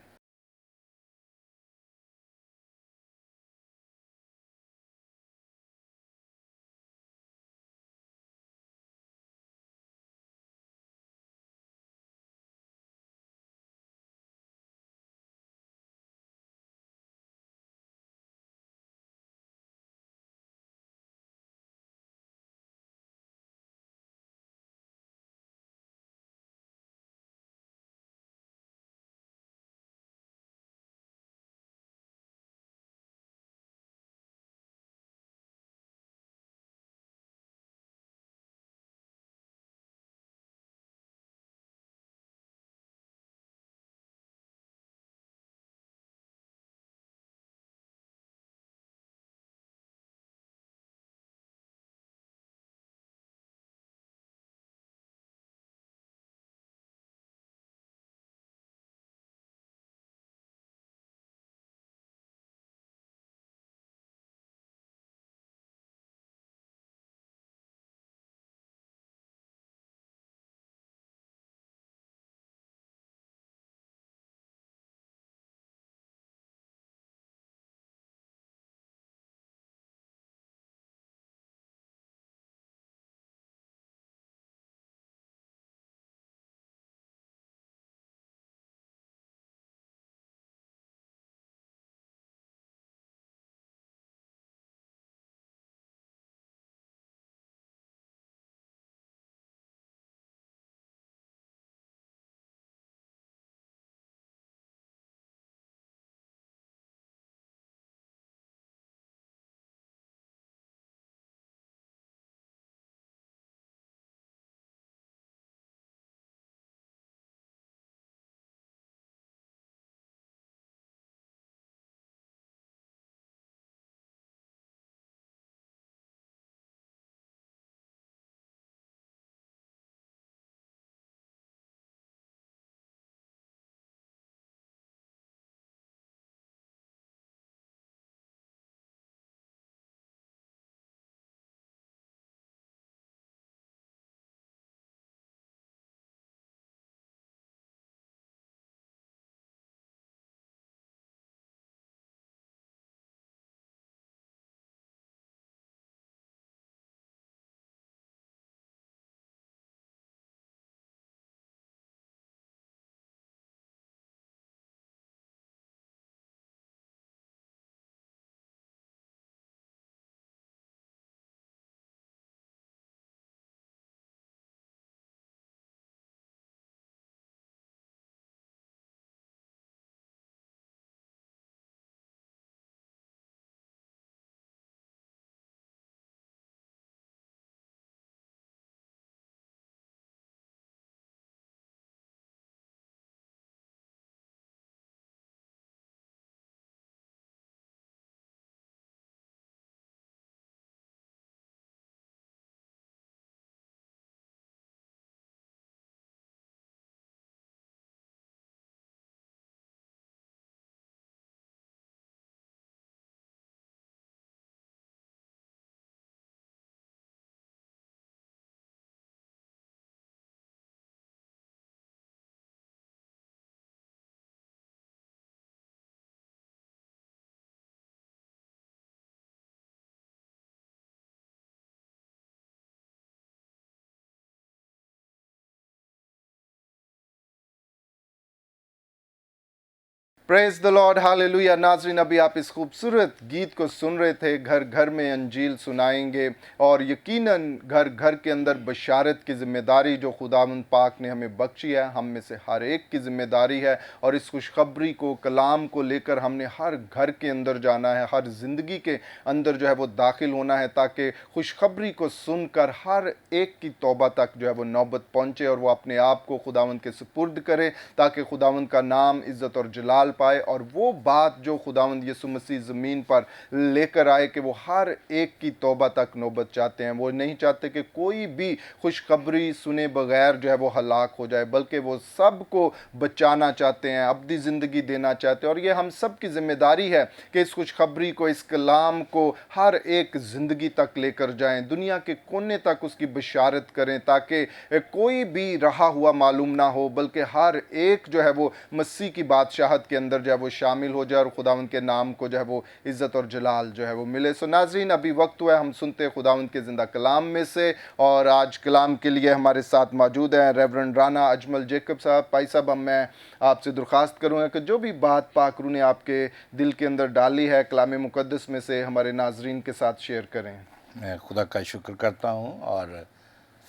Praise the Lord, hallelujah. नाज़रीन, अभी आप इस खूबसूरत गीत को सुन रहे थे, घर घर में अंजील सुनाएंगे। और यकीनन घर घर के अंदर बशारत की ज़िम्मेदारी जो खुदावंद पाक ने हमें बख्शी है, हम में से हर एक की ज़िम्मेदारी है। और इस खुशखबरी को, कलाम को लेकर हमने हर घर के अंदर जाना है, हर ज़िंदगी के अंदर जो है वो दाखिल होना है, ताकि खुशखबरी को सुनकर हर एक की तौबा तक जो है वो नौबत पहुँचे और वो अपने आप को खुदावंद के सुपुर्द करे, ताकि खुदावंद का नाम, इज़्ज़त और जलाल पाए। और वो बात जो खुदावंद यीशु मसीह ज़मीन पर लेकर आए कि वो हर एक की तौबा तक नौबत चाहते हैं। वो नहीं चाहते कि कोई भी खुशखबरी सुने बगैर जो है वो हलाक हो जाए, बल्कि वो सब को बचाना चाहते हैं, अब्दी ज़िंदगी देना चाहते हैं। और ये हम सब की ज़िम्मेदारी है कि इस खुशखबरी को, इस कलाम को हर एक ज़िंदगी तक लेकर जाएं, दुनिया के कोने तक उसकी बशारत करें, ताकि कोई भी रहा हुआ मालूम ना हो, बल्कि हर एक जो है वो मसीह की बादशाहत के अंदर जो है वो शामिल हो जाए और खुदावंद के नाम को जो है वो इज़्ज़त और जलाल जो है वो मिले। सो नाज़रीन, अभी वक्त हुआ है हम सुनते हैं खुदावंद के ज़िंदा कलाम में से। और आज कलाम के लिए हमारे साथ मौजूद हैं रेवरेंड राना अजमल जैकब साहब। भाई साहब, मैं आपसे दरख्वास्त करूँगा कि जो भी बात पाक रूह ने आपके दिल के अंदर डाली है कलाम मुक़द्दस में से, हमारे नाज़रीन के साथ शेयर करें। मैं खुदा का शुक्र करता हूँ और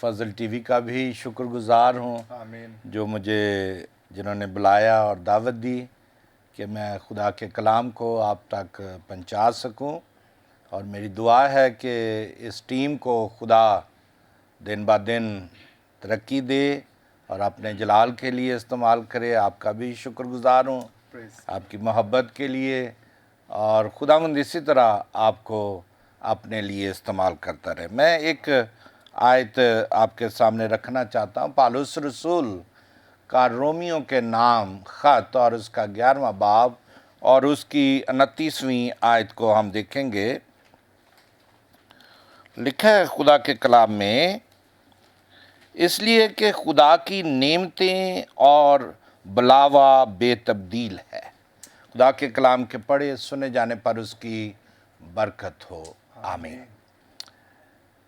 फजल टीवी का भी शुक्रगुज़ार हूँ, आमीन। जो मुझे जिन्होंने बुलाया और दावत दी कि मैं खुदा के कलाम को आप तक पहुंचा सकूं। और मेरी दुआ है कि इस टीम को खुदा दिन ब दिन तरक्की दे और अपने जलाल के लिए इस्तेमाल करे। आपका भी शुक्रगुज़ार हूँ, आपकी मोहब्बत के लिए, और खुदावंद इसी तरह आपको अपने लिए इस्तेमाल करता रहे। मैं एक आयत आपके सामने रखना चाहता हूँ, पौलुस रसूल का रोमियों के नाम ख़त और उसका 11वां बाब और उसकी 29वीं आयत को हम देखेंगे। लिखा है खुदा के कलाम में, इसलिए कि खुदा की नेमतें और बुलावा बेतब्दील है। खुदा के कलाम के पढ़े सुने जाने पर उसकी बरकत हो, आमीन।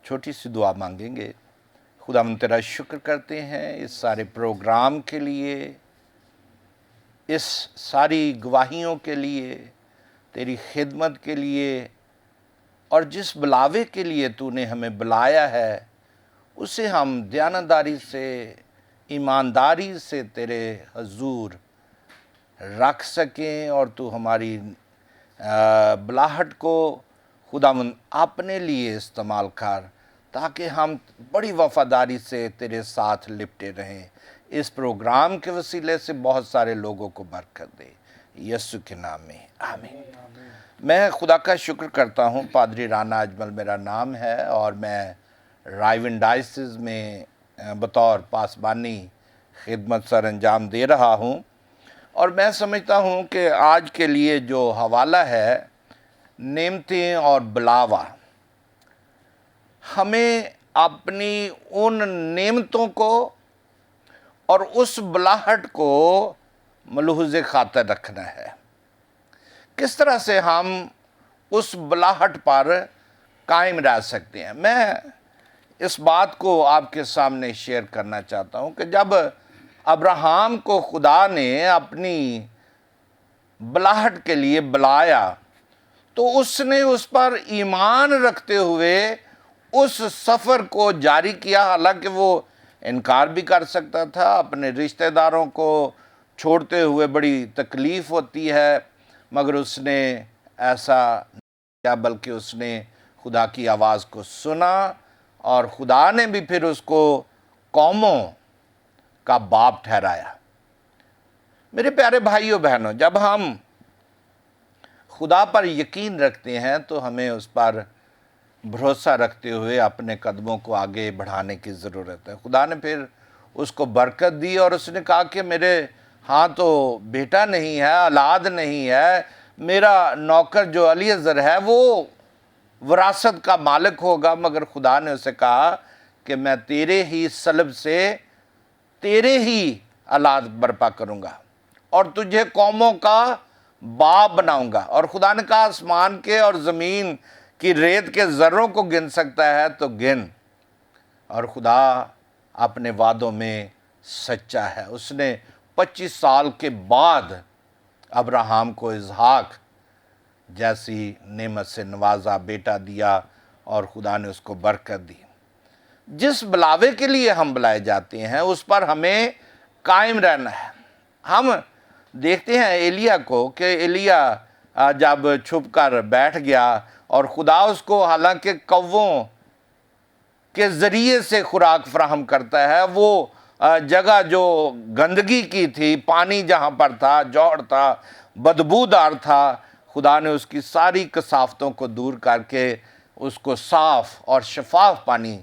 छोटी सी दुआ मांगेंगे। खुदा हम तेरा शुक्र करते हैं इस सारे प्रोग्राम के लिए, इस सारी गवाहियों के लिए, तेरी खिदमत के लिए, और जिस बुलावे के लिए तूने हमें बुलाया है उसे हम दयानतदारी से, ईमानदारी से तेरे हजूर रख सकें। और तू हमारी बुलाहट को खुदावंद अपने लिए इस्तेमाल कर, ताकि हम बड़ी वफ़ादारी से तेरे साथ लिपटे रहें। इस प्रोग्राम के वसीले से बहुत सारे लोगों को बरकत दे, यीशु के नाम में, आमीन। मैं खुदा का शुक्र करता हूँ। पादरी राना अजमल मेरा नाम है और मैं रायविन डायसिस में बतौर पासबानी खिदमत सर अंजाम दे रहा हूँ। और मैं समझता हूँ कि आज के लिए जो हवाला है नेमतें और बुलावा, हमें अपनी उन नेमतों को और उस बुलाहट को मलहूज़े खातर रखना है। किस तरह से हम उस बुलाहट पर कायम रह सकते हैं। मैं इस बात को आपके सामने शेयर करना चाहता हूँ कि जब अब्राहम को खुदा ने अपनी बुलाहट के लिए बुलाया तो उसने उस पर ईमान रखते हुए उस सफ़र को जारी किया। हालांकि वो इनकार भी कर सकता था, अपने रिश्तेदारों को छोड़ते हुए बड़ी तकलीफ़ होती है, मगर उसने ऐसा नहीं किया, बल्कि उसने खुदा की आवाज़ को सुना और खुदा ने भी फिर उसको कौमों का बाप ठहराया। मेरे प्यारे भाइयों बहनों, जब हम खुदा पर यकीन रखते हैं तो हमें उस पर भरोसा रखते हुए अपने कदमों को आगे बढ़ाने की ज़रूरत है। खुदा ने फिर उसको बरकत दी और उसने कहा कि मेरे हाँ तो बेटा नहीं है, औलाद नहीं है, मेरा नौकर जो अलीअज़र है वो विरासत का मालिक होगा। मगर खुदा ने उसे कहा कि मैं तेरे ही सलब से तेरे ही औलाद बर्पा करूँगा और तुझे कौमों का बाप बनाऊँगा। और खुदा ने कहा आसमान के और ज़मीन की रेत के ज़र्रों को गिन सकता है तो गिन। और खुदा अपने वादों में सच्चा है। उसने 25 साल के बाद अब्राहम को इसहाक जैसी नेमत से नवाजा, बेटा दिया और खुदा ने उसको बरकत दी। जिस बुलावे के लिए हम बुलाए जाते हैं उस पर हमें कायम रहना है। हम देखते हैं एलिया को कि एलिया जब छुप कर बैठ गया और खुदा उसको हालांकि कौवों के ज़रिए से खुराक फराहम करता है, वो जगह जो गंदगी की थी, पानी जहाँ पर था, जौड़ था, बदबूदार था, खुदा ने उसकी सारी कसावतों को दूर करके उसको साफ़ और शफाफ पानी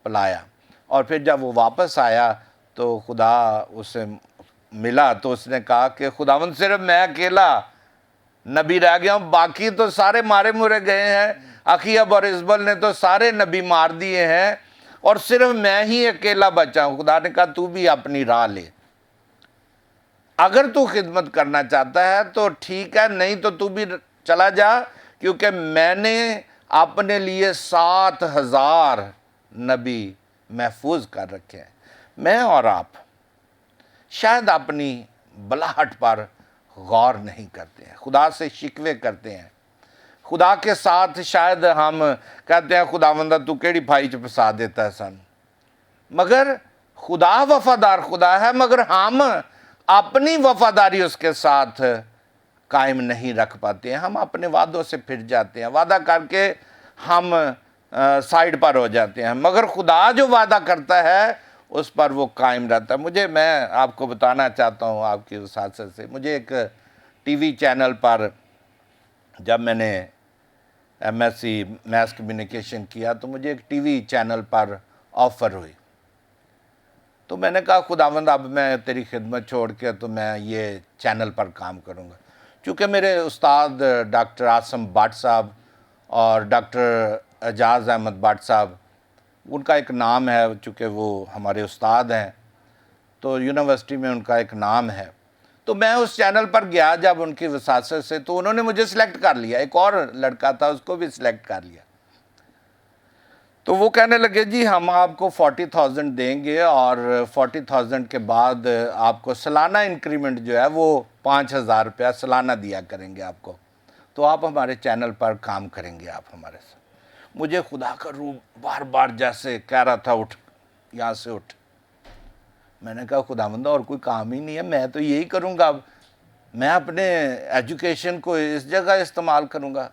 पिलाया। और फिर जब वो वापस आया तो खुदा उसे मिला तो उसने कहा कि खुदावंद सिर्फ मैं अकेला नबी रह गया हूँ, बाकी तो सारे मारे मुरे गए हैं, अखीब और इजबल ने तो सारे नबी मार दिए हैं और सिर्फ मैं ही अकेला बचा हूँ। खुदा ने कहा तू भी अपनी राह ले, अगर तू खिदमत करना चाहता है तो ठीक है, नहीं तो तू भी चला जा, क्योंकि मैंने अपने लिए 7,000 नबी महफूज कर रखे हैं। मैं और आप शायद अपनी बलाहट पर गौर नहीं करते हैं, खुदा से शिकवे करते हैं, खुदा के साथ शायद हम कहते हैं खुदावंदा तू केड़ी फाई च फसा देता है सन, मगर खुदा वफादार खुदा है, मगर हम अपनी वफादारी उसके साथ कायम नहीं रख पाते हैं। हम अपने वादों से फिर जाते हैं, वादा करके हम साइड पर हो जाते हैं, मगर खुदा जो वादा करता है उस पर वो कायम रहता है। मैं आपको बताना चाहता हूँ आपकी वसात से, मुझे एक टीवी चैनल पर जब मैंने एमएससी मैस कम्युनिकेशन किया तो मुझे एक टीवी चैनल पर ऑफ़र हुई, तो मैंने कहा खुदावंद अब मैं तेरी खिदमत छोड़ के तो मैं ये चैनल पर काम करूँगा। चूँकि मेरे उस्ताद डॉक्टर आसम भट्ट साहब और डॉक्टर एजाज़ अहमद भट्ट साहब, उनका एक नाम है, चूँकि वो हमारे उस्ताद हैं तो यूनिवर्सिटी में उनका एक नाम है, तो मैं उस चैनल पर गया जब उनकी वसासत से, तो उन्होंने मुझे सिलेक्ट कर लिया, एक और लड़का था उसको भी सिलेक्ट कर लिया। तो वो कहने लगे जी हम आपको 40,000 देंगे और 40,000 के बाद आपको सालाना इंक्रीमेंट जो है वो 5,000 रुपया सालाना दिया करेंगे आपको, तो आप हमारे चैनल पर काम करेंगे आप हमारे साथ। मुझे खुदा का रूह बार बार जैसे कह रहा था उठ यहाँ से उठ। मैंने कहा खुदावंदा और कोई काम ही नहीं है, मैं तो यही करूँगा, अब मैं अपने एजुकेशन को इस जगह इस्तेमाल करूँगा।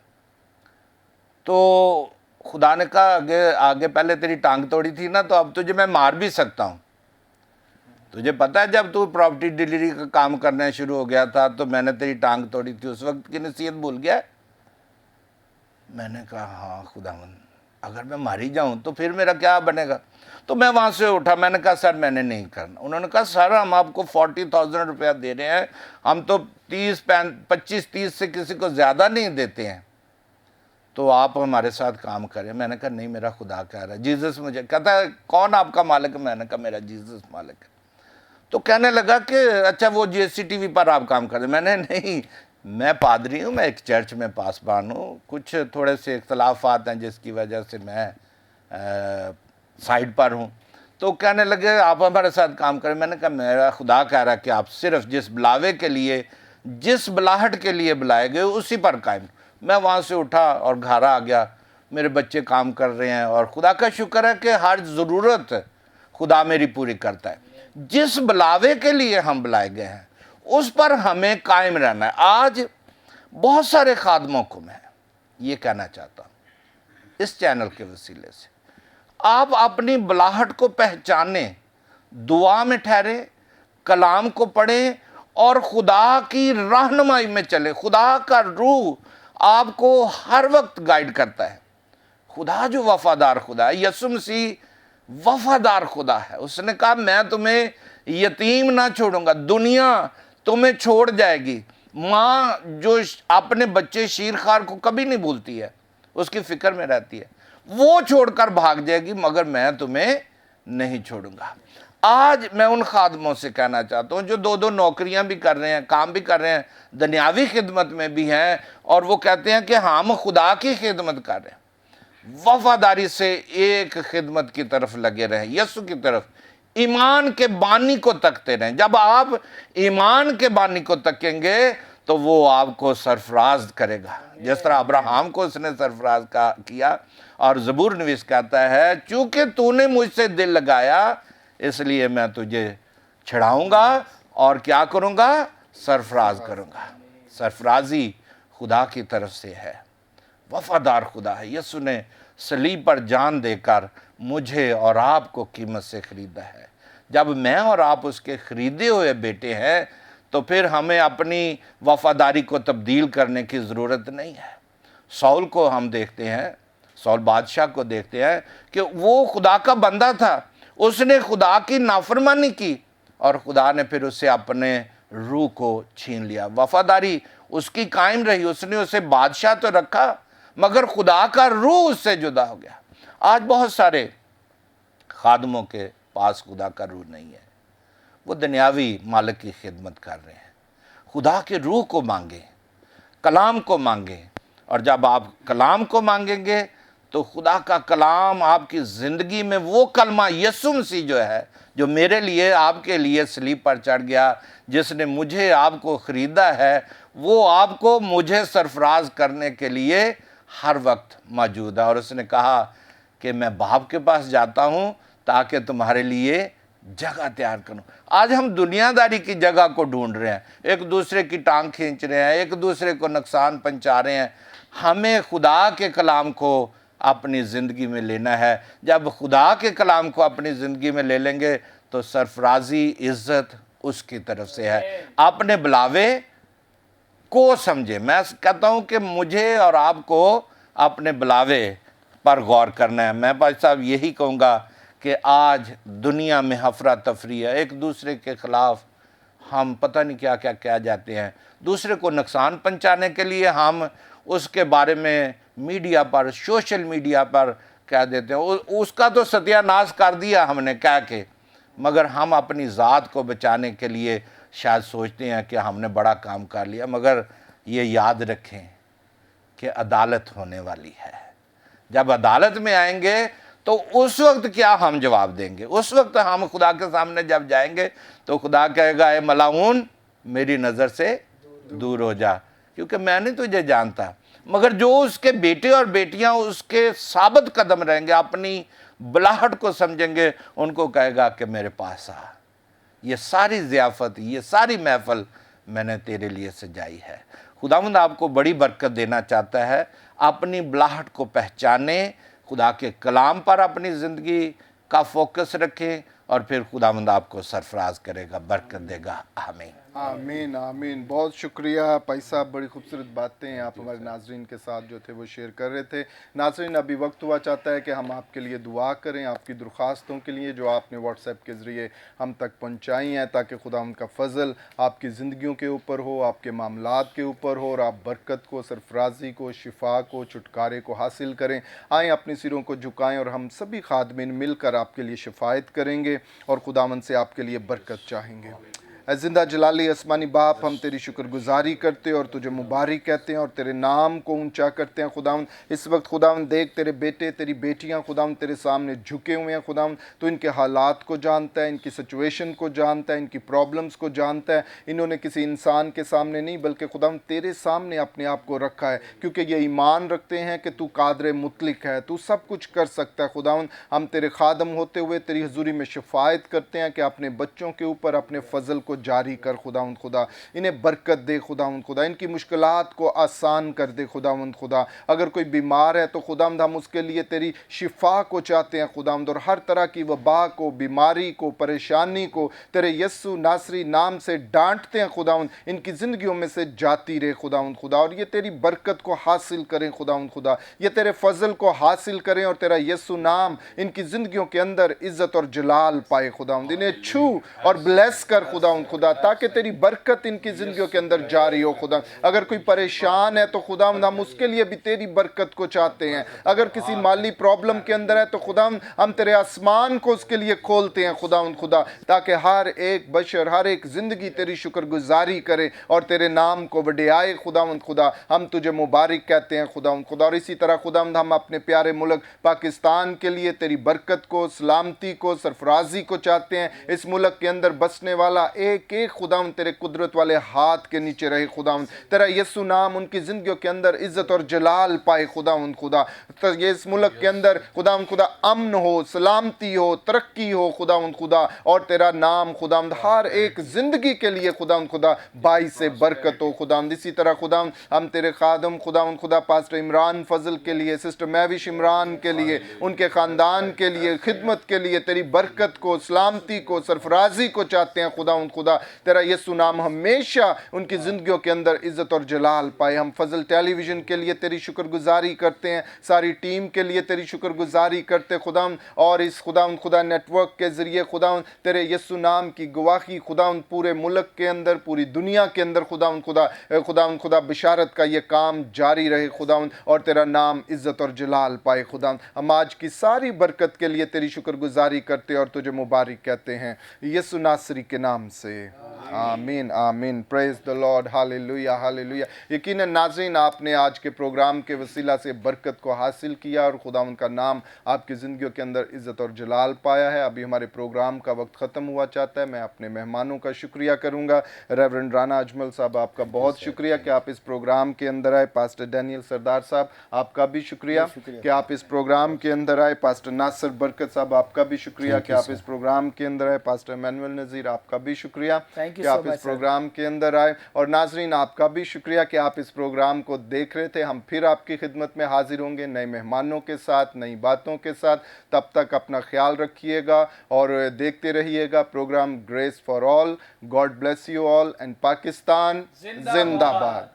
तो खुदा ने कहा आगे पहले तेरी टांग तोड़ी थी ना, तो अब तुझे मैं मार भी सकता हूँ। तुझे पता है जब तू प्रॉपर्टी डीलरी का काम करना शुरू हो गया था तो मैंने तेरी टांग तोड़ी थी, उस वक्त की नसीहत भूल गया। मैंने कहा हाँ खुदावंद, अगर मैं मारी जाऊँ तो फिर मेरा क्या बनेगा। तो मैं वहाँ से उठा, मैंने कहा सर मैंने नहीं करना। उन्होंने कहा सर हम आपको 40,000 रुपया दे रहे हैं, हम तो 25-30 से किसी को ज़्यादा नहीं देते हैं, तो आप हमारे साथ काम करें। मैंने कहा नहीं, मेरा खुदा कह रहा है, जीसस मुझे कहता है कौन आपका मालिक है। मैंने कहा मेरा जीसस मालिक है। तो कहने लगा कि अच्छा वो JCTV पर आप काम करें। मैंने नहीं, मैं पादरी हूँ, मैं एक चर्च में पासबान हूँ, कुछ थोड़े से इख्तलाफात हैं जिसकी वजह से मैं साइड पर हूँ। तो कहने लगे आप हमारे साथ काम करें। मैंने कहा मेरा खुदा कह रहा है कि आप सिर्फ जिस बुलावे के लिए, जिस बुलाहट के लिए बुलाए गए उसी पर कायम। मैं वहाँ से उठा और घर आ गया, मेरे बच्चे काम कर रहे हैं और खुदा का शुक्र है कि हर ज़रूरत खुदा मेरी पूरी करता है। जिस बुलावे के लिए हम बुलाए गए हैं उस पर हमें कायम रहना है। आज बहुत सारे खादमों को मैं ये कहना चाहता हूँ इस चैनल के वसीले से, आप अपनी बुलाहट को पहचानें, दुआ में ठहरे, कलाम को पढ़ें और खुदा की रहनुमाई में चले। खुदा का रूह आपको हर वक्त गाइड करता है। खुदा जो वफादार खुदा है, यीशु मसीह वफादार खुदा है। उसने कहा मैं तुम्हें यतीम ना छोड़ूंगा, दुनिया तुम्हें छोड़ जाएगी। माँ जो अपने बच्चे शीरखार को कभी नहीं भूलती है, उसकी फिक्र में रहती है, वो छोड़कर भाग जाएगी, मगर मैं तुम्हें नहीं छोड़ूंगा। आज मैं उन खादमों से कहना चाहता हूँ जो 2-2 नौकरियां भी कर रहे हैं, काम भी कर रहे हैं, दुनियावी खिदमत में भी हैं, और वो कहते हैं कि हम खुदा की खिदमत कर रहे हैं। वफादारी से एक खिदमत की तरफ लगे रहें, यीशु की तरफ, ईमान के बानी को तकते रहें। जब आप ईमान के बानी को तकेंगे تو وہ آپ کو سرفراز کرے گا، جس طرح ابراہیم کو اس نے سرفراز کیا۔ اور زبور نویس کہتا ہے چونکہ تو نے مجھ سے دل لگایا اس لیے میں تجھے چھڑاؤں گا اور کیا کروں گا؟ سرفراز کروں گا۔ سرفرازی خدا کی طرف سے ہے، وفادار خدا ہے۔ یسوع نے صلیب پر جان دے کر مجھے اور آپ کو قیمت سے خریدا ہے۔ جب میں اور آپ اس کے خریدے ہوئے بیٹے ہیں تو پھر ہمیں اپنی وفاداری کو تبدیل کرنے کی ضرورت نہیں ہے۔ سول کو ہم دیکھتے ہیں، سول بادشاہ کو دیکھتے ہیں کہ وہ خدا کا بندہ تھا، اس نے خدا کی نافرمانی کی اور خدا نے پھر اسے اپنے روح کو چھین لیا۔ وفاداری اس کی قائم رہی، اس نے اسے بادشاہ تو رکھا مگر خدا کا روح اس سے جدا ہو گیا۔ آج بہت سارے خادموں کے پاس خدا کا روح نہیں ہے، وہ دنیاوی مالک کی خدمت کر رہے ہیں۔ خدا کے روح کو مانگیں، کلام کو مانگیں، اور جب آپ کلام کو مانگیں گے تو خدا کا کلام آپ کی زندگی میں وہ کلمہ یسوع مسیح جو ہے، جو میرے لیے آپ کے لیے صلیب پر چڑھ گیا، جس نے مجھے آپ کو خریدا ہے، وہ آپ کو مجھے سرفراز کرنے کے لیے ہر وقت موجود ہے۔ اور اس نے کہا کہ میں باپ کے پاس جاتا ہوں تاکہ تمہارے لیے جگہ تیار کروں۔ آج ہم دنیا داری کی جگہ کو ڈھونڈ رہے ہیں، ایک دوسرے کی ٹانگ کھینچ رہے ہیں، ایک دوسرے کو نقصان پہنچا رہے ہیں۔ ہمیں خدا کے کلام کو اپنی زندگی میں لینا ہے۔ جب خدا کے کلام کو اپنی زندگی میں لے لیں گے تو سرفرازی عزت اس کی طرف سے ہے۔ اپنے بلاوے کو سمجھے۔ میں کہتا ہوں کہ مجھے اور آپ کو اپنے بلاوے پر غور کرنا ہے۔ میں بھائی صاحب یہی کہوں گا کہ آج دنیا میں افراتفری ہے، ایک دوسرے کے خلاف ہم پتہ نہیں کیا کیا کہہ جاتے ہیں، دوسرے کو نقصان پہنچانے کے لیے ہم اس کے بارے میں میڈیا پر، سوشل میڈیا پر کہہ دیتے ہیں، اس کا تو ستیہ ناش کر دیا ہم نے کہہ کے، مگر ہم اپنی ذات کو بچانے کے لیے شاید سوچتے ہیں کہ ہم نے بڑا کام کر لیا۔ مگر یہ یاد رکھیں کہ عدالت ہونے والی ہے۔ جب عدالت میں آئیں گے تو اس وقت کیا ہم جواب دیں گے؟ اس وقت ہم خدا کے سامنے جب جائیں گے تو خدا کہے گا اے ملاعون میری نظر سے دور ہو جا، کیونکہ میں نہیں تجھے جانتا۔ مگر جو اس کے بیٹے اور بیٹیاں اس کے ثابت قدم رہیں گے، اپنی بلاہٹ کو سمجھیں گے، ان کو کہے گا کہ میرے پاس آ، یہ ساری ضیافت، یہ ساری محفل میں نے تیرے لیے سجائی ہے۔ خداوند آپ کو بڑی برکت دینا چاہتا ہے۔ اپنی بلاہٹ کو پہچانیں، خدا کے کلام پر اپنی زندگی کا فوکس رکھیں، اور پھر خداوند آپ کو سرفراز کرے گا، برکت دے گا۔ آمین۔ آمین آمین۔ بہت شکریہ بھائی صاحب، بڑی خوبصورت باتیں آپ ہمارے ناظرین کے ساتھ جو تھے وہ شیئر کر رہے تھے۔ ناظرین ابھی وقت ہوا چاہتا ہے کہ ہم آپ کے لیے دعا کریں، آپ کی درخواستوں کے لیے جو آپ نے واٹس ایپ کے ذریعے ہم تک پہنچائی ہیں، تاکہ خدا ان کا فضل آپ کی زندگیوں کے اوپر ہو، آپ کے معاملات کے اوپر ہو، اور آپ برکت کو، سرفرازی کو، شفا کو، چھٹکارے کو حاصل کریں۔ آئیں اپنی سروں کو جھکائیں اور ہم سبھی خادمین مل کر آپ کے لیے شفاعت کریں گے اور خداوند سے آپ کے لیے برکت چاہیں گے۔ اے زندہ جلالی آسمانی باپ، ہم تیری شکر گزاری کرتے اور تجھے مبارک کہتے ہیں اور تیرے نام کو اونچا کرتے ہیں۔ خداوند اس وقت خداوند دیکھ تیرے بیٹے تیری بیٹیاں خداوند تیرے سامنے جھکے ہوئے ہیں۔ خداوند تو ان کے حالات کو جانتا ہے، ان کی سچویشن کو جانتا ہے، ان کی پرابلمز کو جانتا ہے۔ انہوں نے کسی انسان کے سامنے نہیں بلکہ خداوند تیرے سامنے اپنے آپ کو رکھا ہے، کیونکہ یہ ایمان رکھتے ہیں کہ تو قادر مطلق ہے، تو سب کچھ کر سکتا ہے۔ خداوند ہم تیرے خادم ہوتے ہوئے تیری حضوری میں شفاعت کرتے ہیں کہ اپنے بچوں کے اوپر اپنے فضل کو جاری کر خداوند خدا، انہیں برکت دے خداوند خدا، ان کی مشکلات کو آسان کر دے خداوند خدا۔ اگر کوئی بیمار ہے تو خداوند ہم اس کے لیے تیری شفا کو چاہتے ہیں خداوند، اور ہر طرح کی وبا کو، بیماری کو، پریشانی کو تیرے یسوع ناصری نام سے ڈانٹتے ہیں خداوند، ان کی زندگیوں میں سے جاتی رہے خداوند خدا، اور یہ تیری برکت کو حاصل کریں خداوند خدا، یہ تیرے فضل کو حاصل کریں، اور تیرا یسوع نام ان کی زندگیوں کے اندر عزت اور جلال پائے خداوند۔ انہیں چھو اور بلیس کر خداوند خدا، تاکہ تیری برکت ان کی زندگیوں کے اندر جاری ہو خدا۔ اگر کوئی پریشان ہے تو خداوند ہم اس کے لیے بھی تیری برکت کو چاہتے ہیں۔ اگر کسی مالی پرابلم کے اندر ہے تو خداوند ہم تیرے آسمان کو اس کے لیے کھولتے ہیں خداوند خدا، تاکہ ہر ایک بشر، ہر ایک زندگی تیری شکر گزاری کرے اور تیرے نام کو بڑھائے خداوند خدا۔ ہم تجھے مبارک کہتے ہیں خداوند خدا، اور اسی طرح خداوند ہم اپنے پیارے ملک پاکستان کے لیے تیری برکت کو، سلامتی کو، سرفرازی کو چاہتے ہیں۔ اس ملک کے اندر بسنے والا ایک एक एक खुदावन तेरे कुदरत वाले हाथ के नीचे रहे खुदावन, तेरा यीशु नाम उनकी ज़िंदगियों के अंदर इज़्ज़त और जलाल पाए खुदावन खुदा। तो ये इस मुल्क के अंदर खुदावन खुदा अमन हो, सलामती हो, तरक्की हो खुदावन खुदा, और तेरा नाम खुदावन हर एक ज़िंदगी के लिए खुदावन खुदा बाई से बरकत हो खुदावन। इसी तरह खुदावन हम तेरे खादम खुदावन खुदा पास्टर इमरान फजल के लिए, सिस्टर महविश इमरान के लिए, उनके ख़ानदान के लिए, खिदमत के लिए तेरी बरकत को, सलामती को, सरफराजी को चाहते हैं खुदावन खुदा। तेरा यीशु नाम हमेशा उनकी ज़िंदगियों के अंदर इज़्ज़त और जलाल पाए। हम फजल टेलीविज़न के लिए तेरी शुक्रगुजारी करते हैं, सारी टीम के लिए तेरी शुक्रगुजारी करते खुदावन, और इस खुदावन खुदा नेटवर्क के ज़रिए खुदावन तेरे यीशु नाम की गवाही खुदावन पूरे मुल्क के अंदर, पूरी दुनिया के अंदर खुदावन खुदा बिशारत का ये काम जारी रहे खुदावन, और तेरा नाम इज़्ज़त और जलाल पाए खुदावन। हम आज की सारी बरकत के लिए तेरी शुक्रगुजारी करते और तुझे मुबारक कहते हैं यीशु नासरी के नाम से, आमीन आमीन। Praise the Lord, hallelujah hallelujah. यकीनन नाज़रीन, आपने आज के प्रोग्राम के वसीला से बरकत को हासिल किया और खुदा उनका नाम आपकी ज़िंदगियों के अंदर इज़्ज़त और जलाल पाया है। अभी हमारे प्रोग्राम का वक्त ख़त्म हुआ चाहता है। मैं अपने मेहमानों का शुक्रिया करूँगा। रेवरेंड राना अजमल साहब, आपका बहुत शुक्रिया कि आप इस प्रोग्राम के अंदर आए। पास्टर डैनियल सरदार साहब, आपका भी शुक्रिया कि आप इस प्रोग्राम के अंदर आए। पास्टर नासिर बरकत साहब, आपका भी शुक्रिया कि आप इस प्रोग्राम के अंदर आए। पास्टर मैनुअल नज़ीर, आपका भी शुक्रिया कि आप इस प्रोग्राम के अंदर आए। और नाजरीन, आपका भी शुक्रिया कि आप इस प्रोग्राम को देख रहे थे। हम फिर आपकी खिदमत में हाजिर होंगे नए मेहमानों के साथ, नई बातों के साथ। तब तक अपना ख्याल रखिएगा और देखते रहिएगा program grace for all. God bless you all and Pakistan जिंदाबाद।